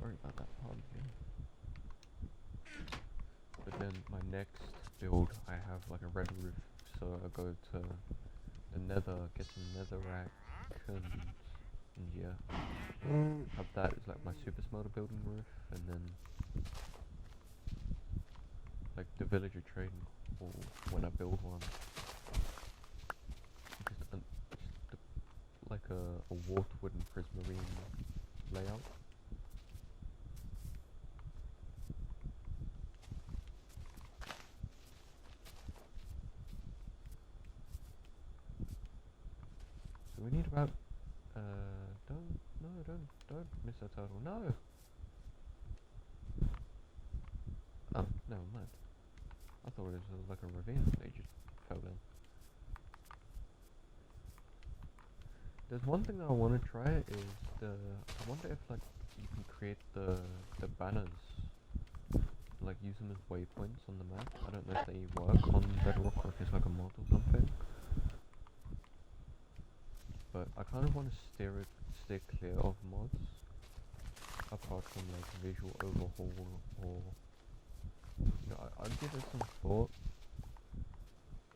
sorry about that, pardon me. But then my next build, I have like a red roof, so I go to the nether, get some netherrack, and yeah, have that as like my super smelter building roof, and then like the villager trading hall when I build one, just like a warped wooden prismarine layout. So we need about don't miss a turtle, no. Oh, never mind. I thought it was like a ravine they just fell down. There's one thing that I want to try is I wonder if like you can create the banners, like use them as waypoints on the map. I don't know if they work on Bedrock or if it's like a mod or something. But I kind of want to steer clear of mods, apart from like visual overhaul, or you know, I'd give it some thought.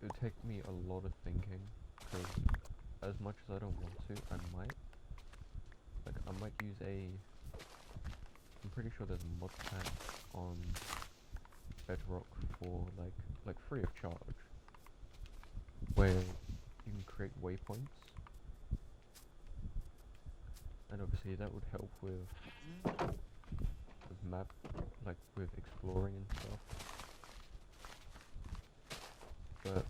It would take me a lot of thinking, because as much as I don't want to, I might. Like, I might use I'm pretty sure there's a mod pack on Bedrock for like free of charge, where you can create waypoints, and obviously that would help with map, like with exploring and stuff. But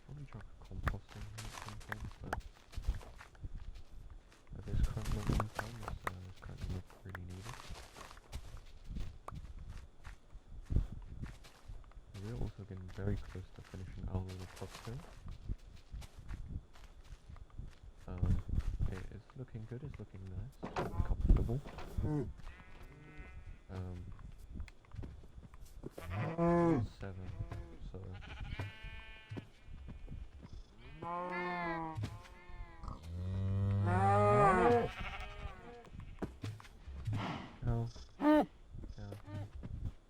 probably try composting here at some point, but at this current moment in time, it's currently not really needed. We're also getting very close to finishing our little top hill. It's looking good, it's looking nice, it's comfortable. 7, so cow, cow,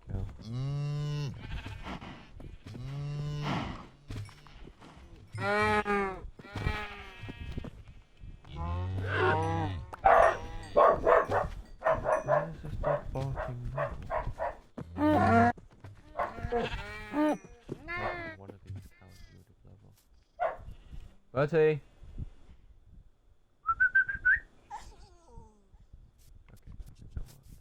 cow. Why is this dog barking now? One of these cows would have level. Bertie! Okay, perfect, that worked.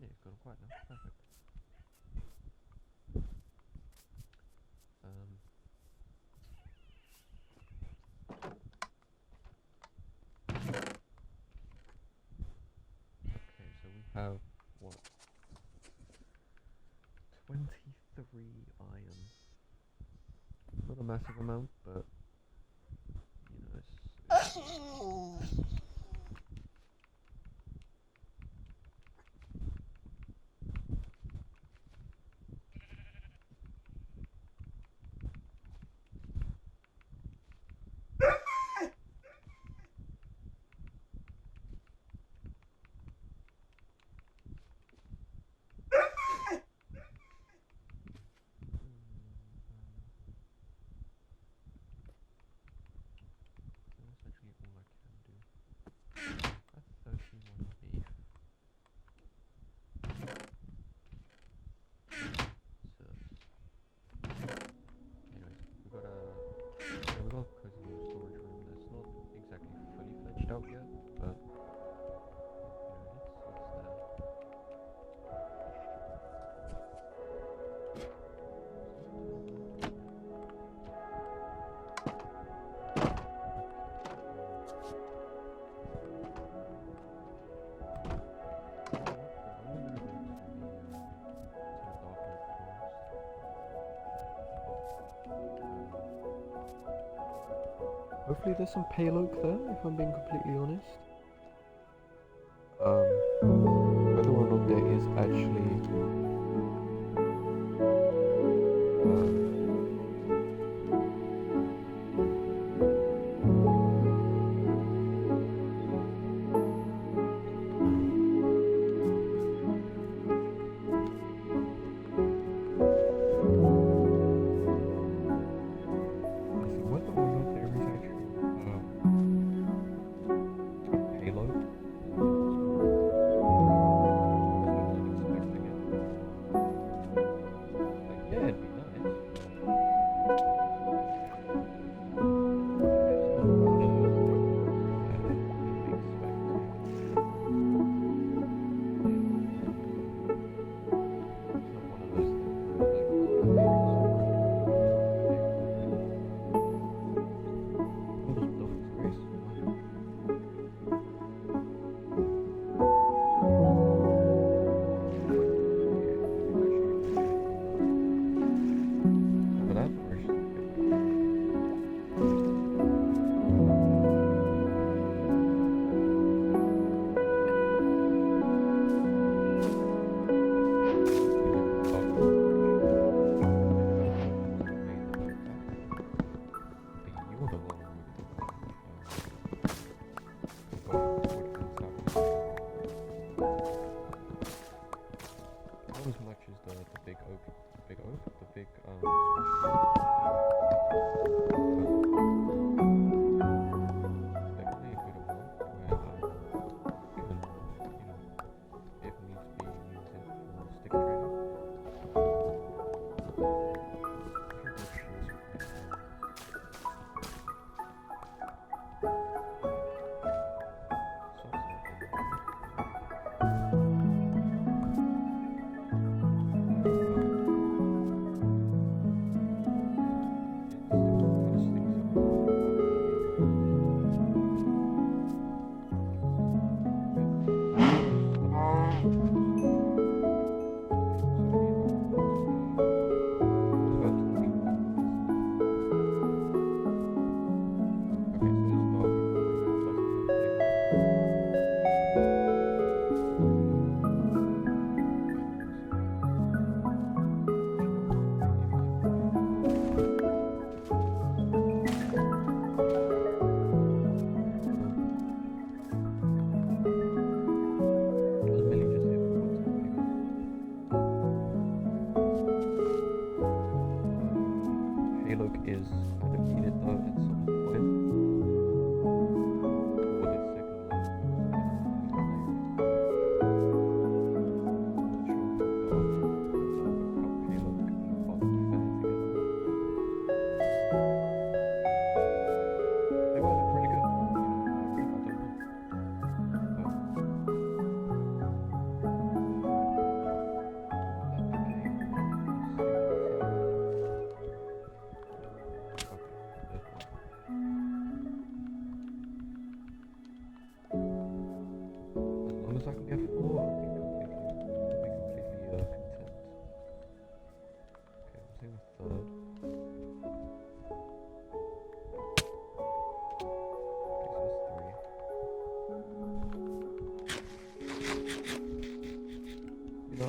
Yeah, it's gone quiet now, perfect. Okay, so we have, what, 23 iron. Not a massive amount, but, you know, it's That's 31 beef. So, anyways, we got a cozy little storage room that's not exactly fully fledged out yet, but it's there. Hopefully there's some pale oak there, if I'm being completely honest. Whether or not there is actually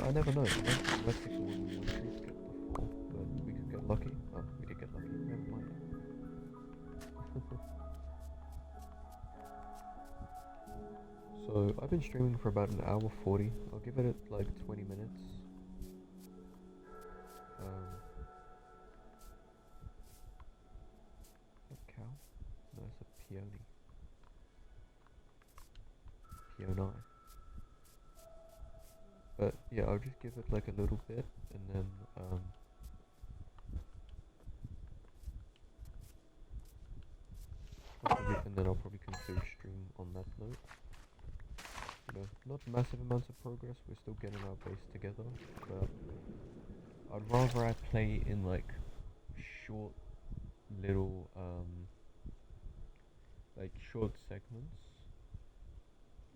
I never know. Most people wouldn't want trees to get before, but we could get lucky. Oh, we did get lucky. Never mind. So I've been streaming for about an hour 40. I'll give it like 20 minutes. A cow? No, it's a peony. PO9. But yeah, I'll just give it like a little bit, and then I'll probably conclude stream on that note. You know, not massive amounts of progress. We're still getting our base together, but I'd rather I play in like short little like short segments.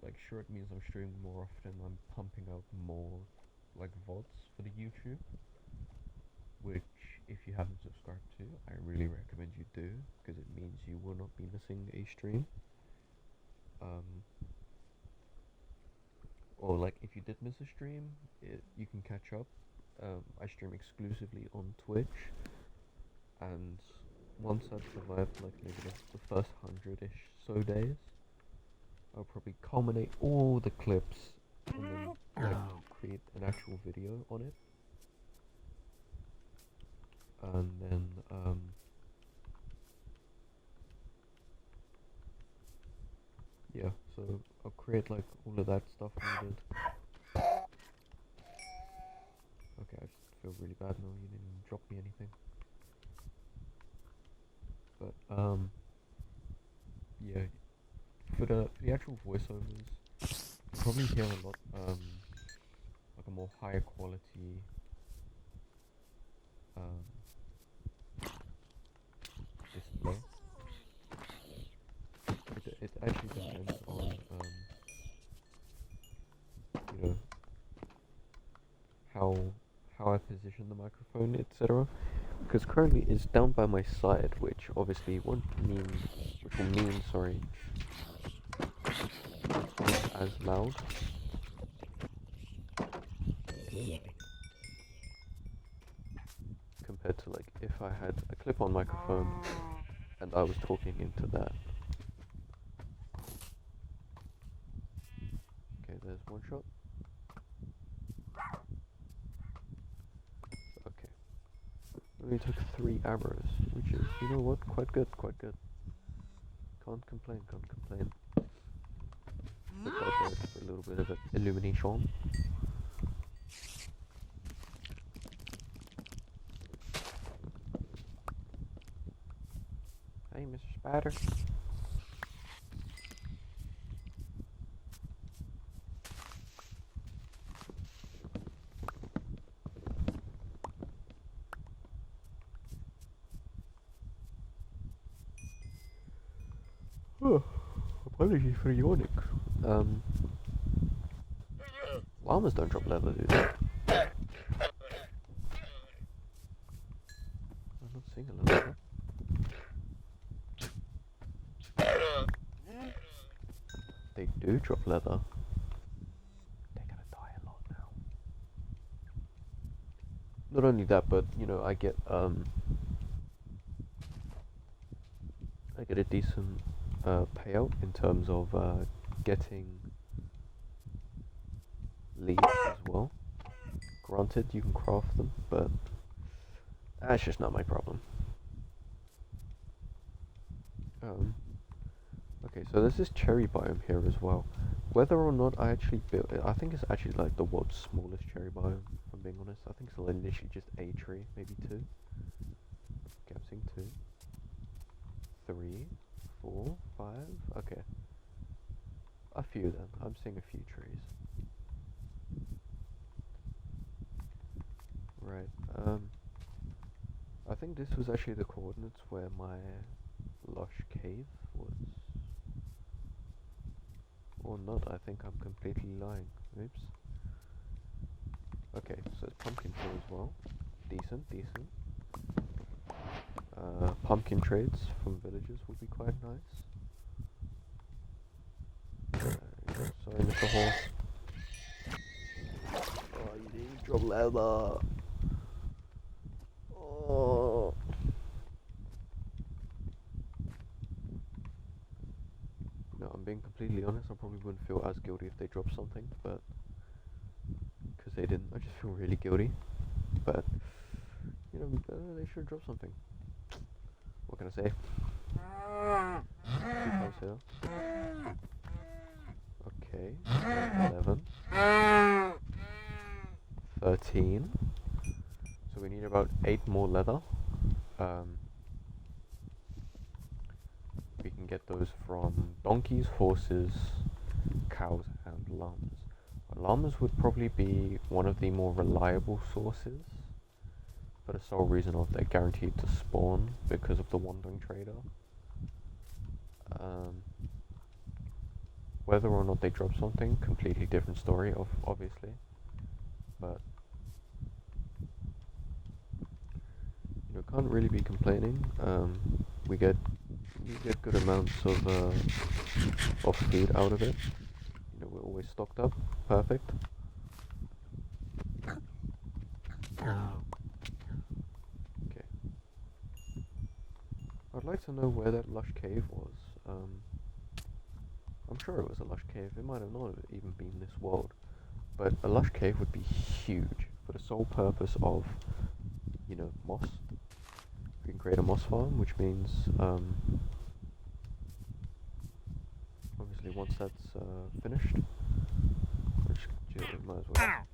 Like short means I'm streaming more often, I'm pumping out more like VODs for the YouTube, which if you haven't subscribed to, I really recommend you do, because it means you will not be missing a stream. Or like if you did miss a stream, you can catch up. I stream exclusively on Twitch, and once I've survived like maybe the first 100-ish so days, I'll probably culminate all the clips and then like, create an actual video on it. And then yeah, so I'll create like all of that stuff needed. Okay, I just feel really bad now, you didn't even drop me anything. But yeah, for the actual voiceovers, you probably hear a lot like a more higher quality display. It actually depends on you know, how I position the microphone, etc. Because currently it's down by my side, which obviously will mean sorry, it's not as loud. Compared to like if I had a clip-on microphone and I was talking into that. Okay, there's one shot. Okay. Only took 3 arrows, which is, you know what, quite good, quite good. Can't complain, can't complain. Look out there for a little bit of illumination. Hey, Mr. Spider. Oh, apologies for yawning. Llamas don't drop leather, do they? I'm not seeing a leather. They do drop leather. They're gonna die a lot now. Not only that, but you know, I get a decent payout in terms of getting leads as well. Granted, you can craft them, but that's just not my problem. Okay, so there's this cherry biome here as well. Whether or not I actually built it, I think it's actually like the world's smallest cherry biome, if I'm being honest. I think it's initially just a tree, maybe 2. Okay, I'm seeing 2, 3, 4, 5, okay. A few then, I'm seeing a few trees. Right, I think this was actually the coordinates where my lush cave was. Or not, I think I'm completely lying. Oops. Okay, so it's pumpkin here as well. Decent, decent. Pumpkin trades from villagers would be quite nice. Sorry, Mr. Horse. Oh, you didn't drop leather. Oh. No, I'm being completely honest. I probably wouldn't feel as guilty if they dropped something, but because they didn't, I just feel really guilty. But you know, they should drop something. What can I say? Okay. Okay, 11, 13. So we need about 8 more leather. We can get those from donkeys, horses, cows, and llamas. Llamas would probably be one of the more reliable sources, for the sole reason of they're guaranteed to spawn because of the wandering trader. Whether or not they drop something, completely different story, obviously. But you know, can't really be complaining. We get good amounts of food out of it. You know, we're always stocked up. Perfect. Okay. I'd like to know where that lush cave was. I'm sure it was a lush cave. It might have not even been this world. But a lush cave would be huge for the sole purpose of, you know, moss. We can create a moss farm, which means, obviously once that's finished, which might as well.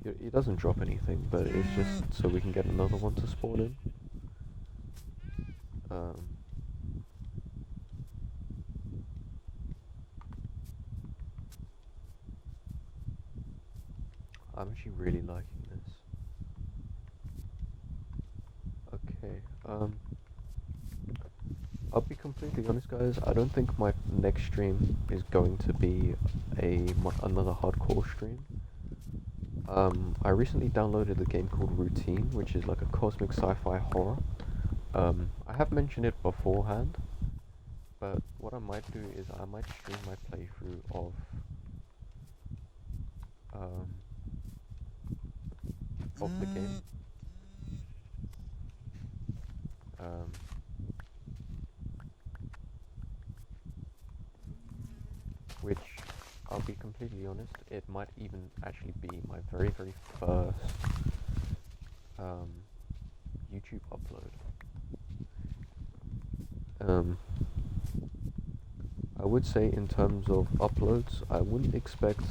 It doesn't drop anything, but it's just so we can get another one to spawn in. I'm actually really liking this. Okay, I'll be completely honest, guys. I don't think my next stream is going to be another hardcore stream. I recently downloaded a game called Routine, which is like a cosmic sci-fi horror. I have mentioned it beforehand, but what I might do is I might stream my playthrough of the game. Which, I'll be completely honest, it might even actually be my very first YouTube upload. I would say in terms of uploads, I wouldn't expect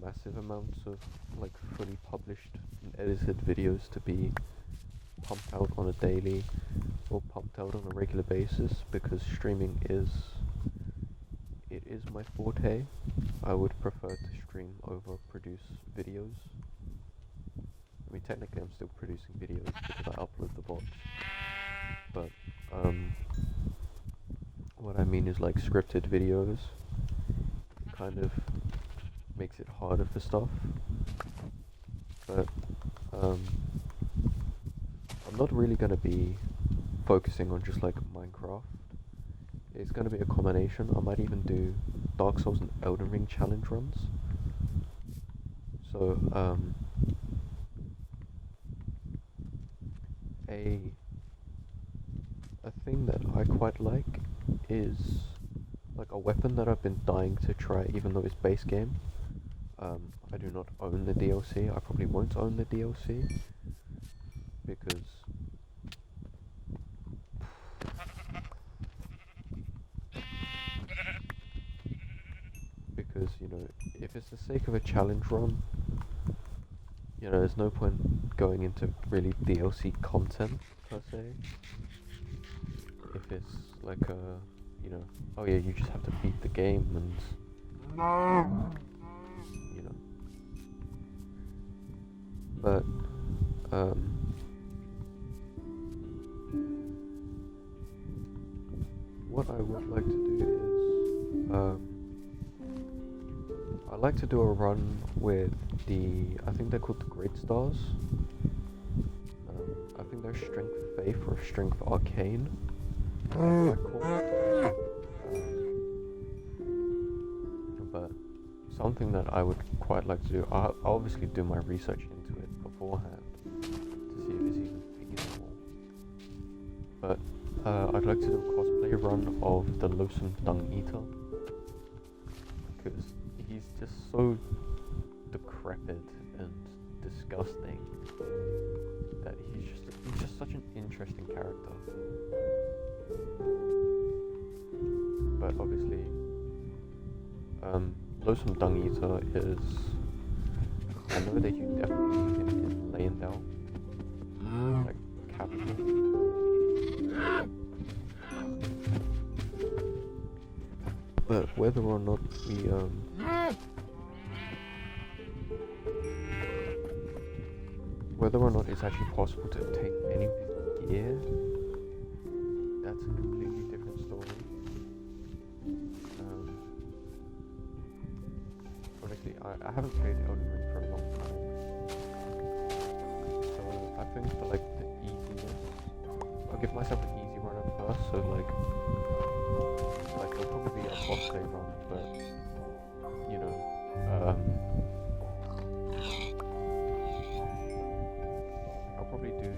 massive amounts of like fully published and edited videos to be pumped out on a daily or pumped out on a regular basis, because streaming is my forte. I would prefer to stream over produce videos. I mean, technically I'm still producing videos because I upload the bots, but what I mean is like scripted videos kind of makes it harder for stuff. But I'm not really going to be focusing on just like Minecraft. It's going to be a combination. I might even do Dark Souls and Elden Ring challenge runs. So a thing that I quite like is like a weapon that I've been dying to try, even though it's base game. I do not own the DLC. I probably won't own the DLC because you know, if it's the sake of a challenge run, you know, there's no point going into really DLC content per se. If it's like a, you know, oh yeah, you just have to beat the game and you know. But what I would like to do is I like to do a run with I think they're called the Great Stars. I think they're Strength Faith or Strength Arcane. But something that I would quite like to do, I'll obviously do my research into it beforehand to see if it's even feasible. But I'd like to do a cosplay run of the Loathsome Dung Eater, because he's just so decrepit and disgusting that he's just such an interesting character. Lonesome Dung Eater is... I know that you definitely need him in Leyendell. Like, capital. But whether or not we, whether or not it's actually possible to obtain any of his gear, that's a completely different story. Honestly, I haven't played Elden Ring for a long time, so I think for like the easiness, I'll give myself an easy run at first. So like it'll probably be a boss day run, but you know, I'll probably do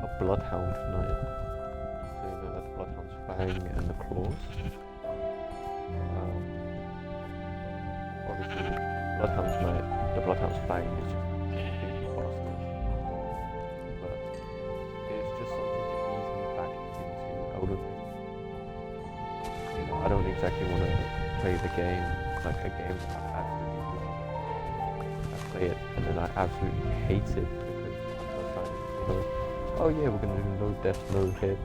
a bloodhound night. So you know that the bloodhound's fang and the claws. Obviously, bloodhound's night, the bloodhound's fang is just completely bastard. But it's just something to ease me back into Elden Ring. You know, I don't exactly want to play the game like a game that I absolutely love. I play it and then I absolutely hate it because I'm so trying to, you know, oh yeah, we're gonna do no death, no hit,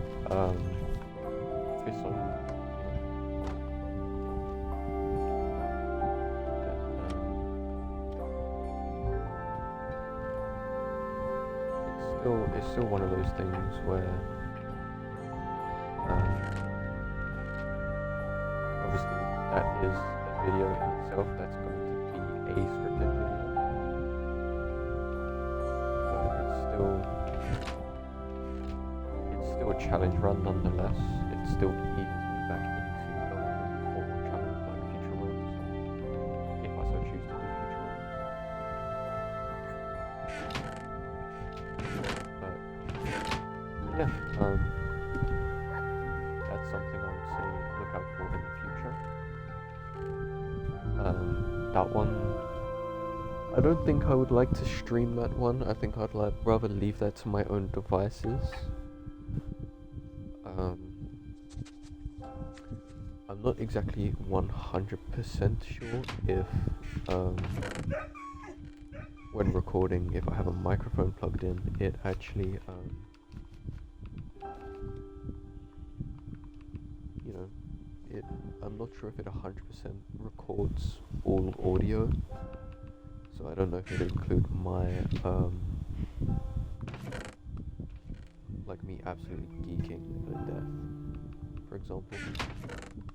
it's so it's still one of those things where obviously that is a video in itself that's going to be a scripted video, but it's still a challenge run nonetheless. It still eases me back into Elden Ring for challenge like future runs, if I so choose to do future runs. Yeah, that's something I would say look out for in the future. That one, I don't think I would like to stream that one. I think I'd rather leave that to my own devices. I'm not exactly 100% sure if, when recording, if I have a microphone plugged in, it actually, you know, I'm not sure if it 100% records all audio, so I don't know if it include my, like me absolutely geeking to death, for example.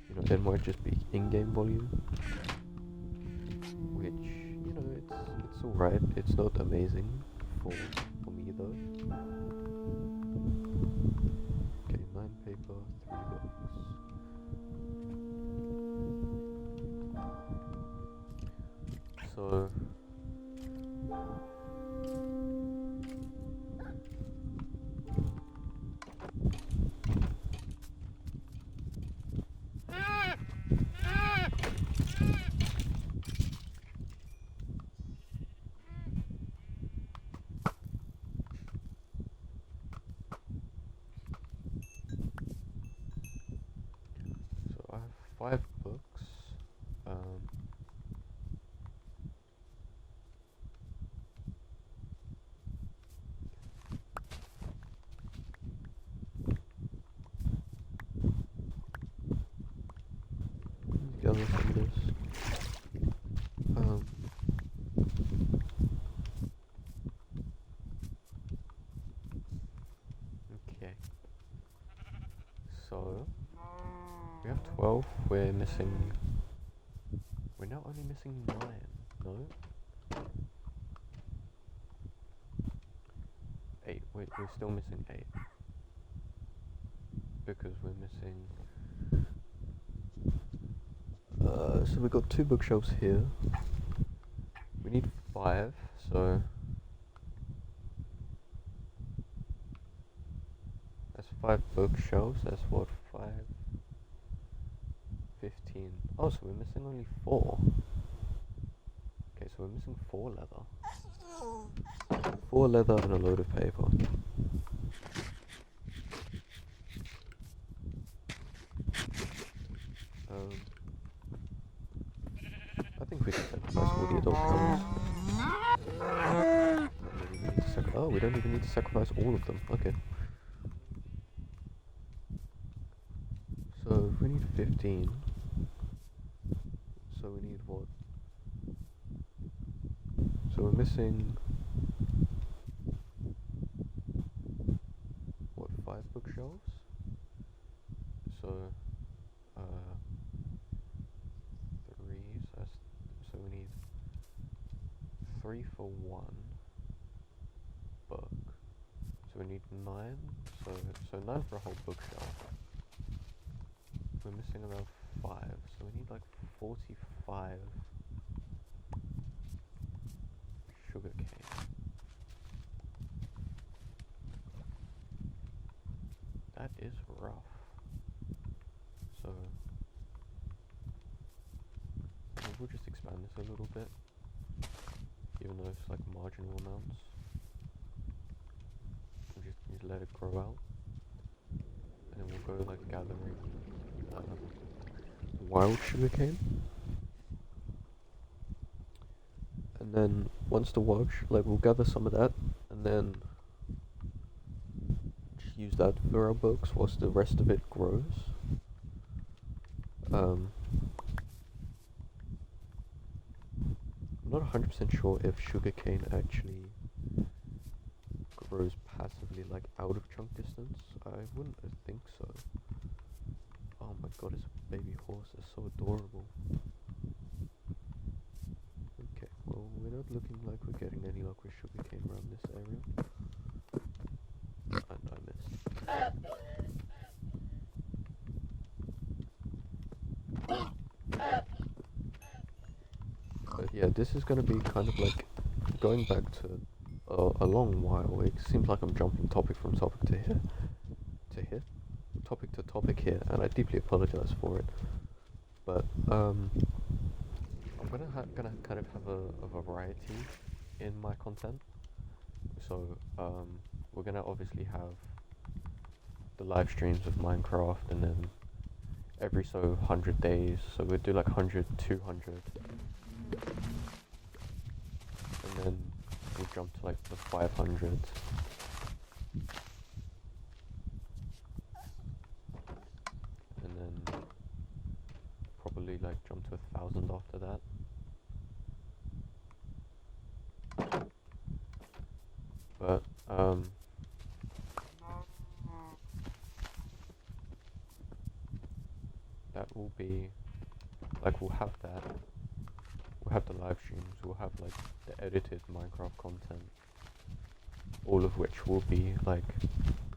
You know, it might just be in-game volume, which, you know, it's alright. It's not amazing for me though. Okay, 9 paper, 3 books. So I have 5 books. The other thing is, okay, so we have 12, we're now only missing 9, no? 8, wait, we're still missing 8, because we're missing, so we got 2 bookshelves here, we need 5, so that's 5 bookshelves, that's what, 5, 15, oh, so we're missing only 4, okay, so we're missing 4 leather, 4 leather and a load of paper. sacrifice all the adult ones. Oh, we don't even need to sacrifice all of them. Okay. So if we need 15, so we need what? So we're missing what, 5 bookshelves? So 3. So we need 3 for 1 book. So we need 9. So 9 for a whole bookshelf. We're missing around 5, so we need like 45 sugar cane. That is rough. So we'll just expand this a little bit, even though it's like marginal amounts. We'll just let it grow out, and then we'll go like gathering wild sugarcane. And then once the wild, we'll gather some of that, and then just use that for our books whilst the rest of it grows. I'm not 100% sure if sugarcane actually grows passively, like out of chunk distance. I wouldn't think so. Oh my god, it's a baby horse. It's so adorable. Okay, well, we're not looking like we're getting any luck with sugarcane around this area. And I missed. But yeah, this is going to be kind of like going back to a long while. It seems like I'm jumping topic from topic to here. Topic to topic here, and I deeply apologize for it. But I'm gonna kind of have a variety in my content. So we're gonna obviously have the live streams of Minecraft, and then every so 100 days, so we'd do like 100, 200, and then we'll jump to like the 500. And then probably like jump to 1,000 after that. But that will be like, we'll have the live streams, we'll have like the edited Minecraft content, all of which will be like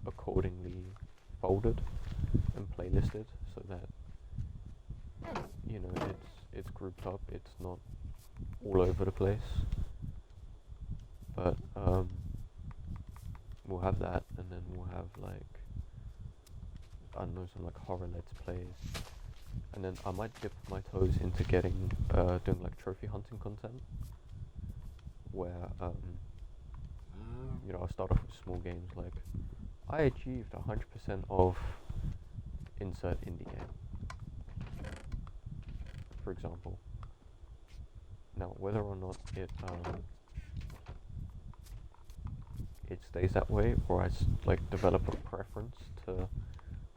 accordingly folded and playlisted, so that, you know, it's grouped up, it's not all over the place. But we'll have that, and then we'll have like, I don't know, some like horror let's plays, and then I might dip my toes into getting doing like trophy hunting content, where you know, I'll start off with small games like, I achieved 100% of insert indie game, for example. Now, whether or not it stays that way, or I like develop a preference to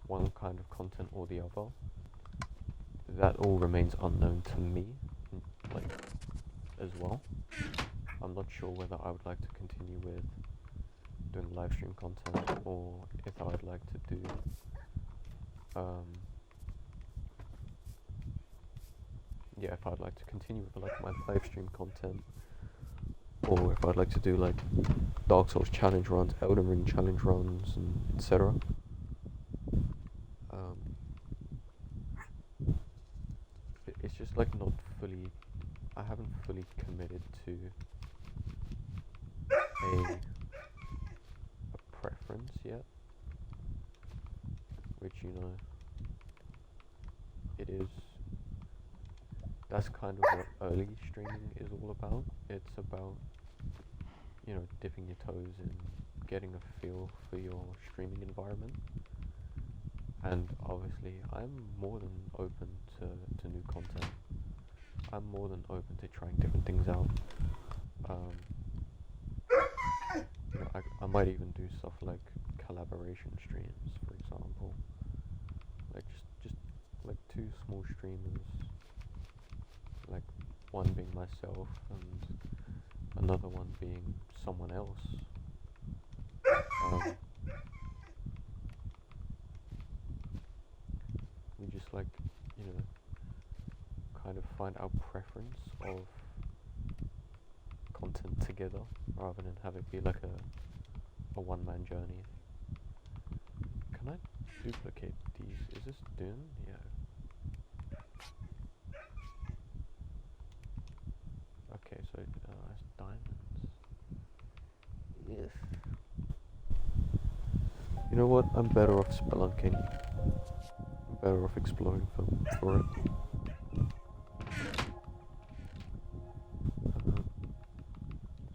one kind of content or the other, that all remains unknown to me, like, as well. I'm not sure whether I would like to continue with doing live stream content, or if I would like to do yeah, if I'd like to continue with like my live stream content, or if I'd like to do like Dark Souls challenge runs, Elden Ring challenge runs, and etc. It's just like not fully, I haven't fully committed to a preference yet, which, you know, it is, that's kind of what early streaming is all about. It's about, you know, dipping your toes in, getting a feel for your streaming environment. And obviously I'm more than open to new content. I'm more than open to trying different things out. Um, I might even do stuff like collaboration streams, for example. Like just like two small streamers, like one being myself and another one being someone else. We just like, you know, kind of find our preference of content together rather than have it be like a one-man journey. Can I duplicate these? Is this Dune? Yeah. Okay, so it's diamonds. Yes. You know what? I'm better off spelunking. I'm better off exploring for it.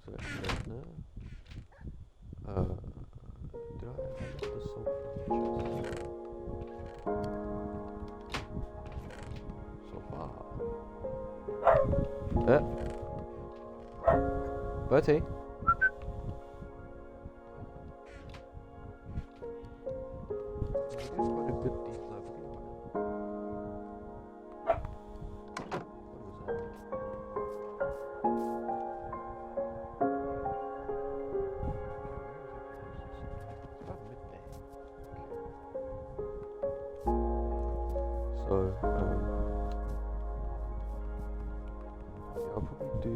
So no. Did I have the salt from the chest? So far. Bertie. I'll probably do.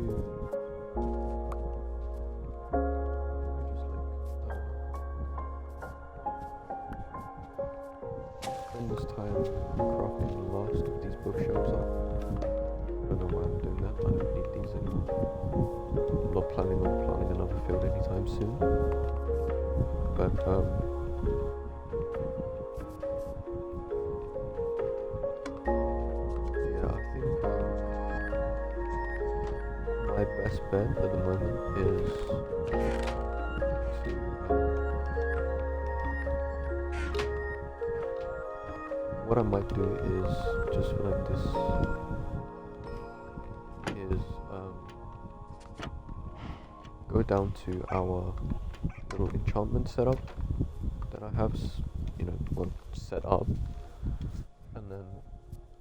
Spend this time crafting the last of these bookshelves up. I don't know why I'm doing that. I don't need these anymore. I'm not planning on planting another field anytime soon. But my best bet at the moment is to what I might do is just like this is go down to our little enchantment setup that I have set up, and then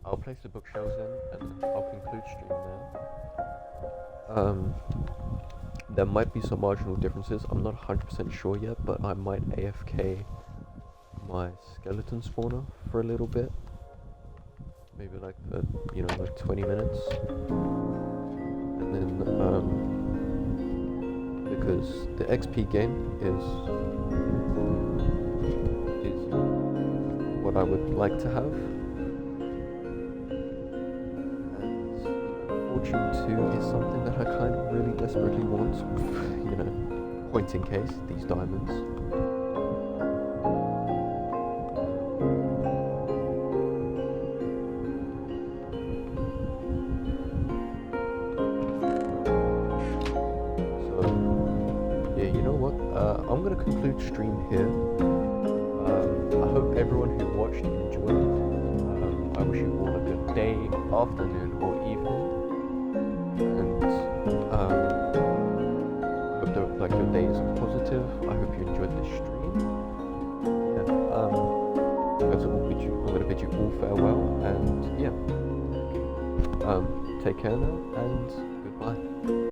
I'll place the bookshelves in and then I'll conclude stream there. There might be some marginal differences. I'm not 100% sure yet, but I might AFK my skeleton spawner for a little bit, maybe like 20 minutes, and then because the XP gain is what I would like to have. Fortune 2 is something that I kind of really desperately want, point in case, these diamonds. So, yeah, you know what, I'm going to conclude stream here. I hope everyone who watched enjoyed. I wish you all a good day, afternoon, or evening. And hope that your day is positive. I hope you enjoyed this stream. Yeah. I'm gonna bid you all farewell, and yeah. Take care now, and goodbye.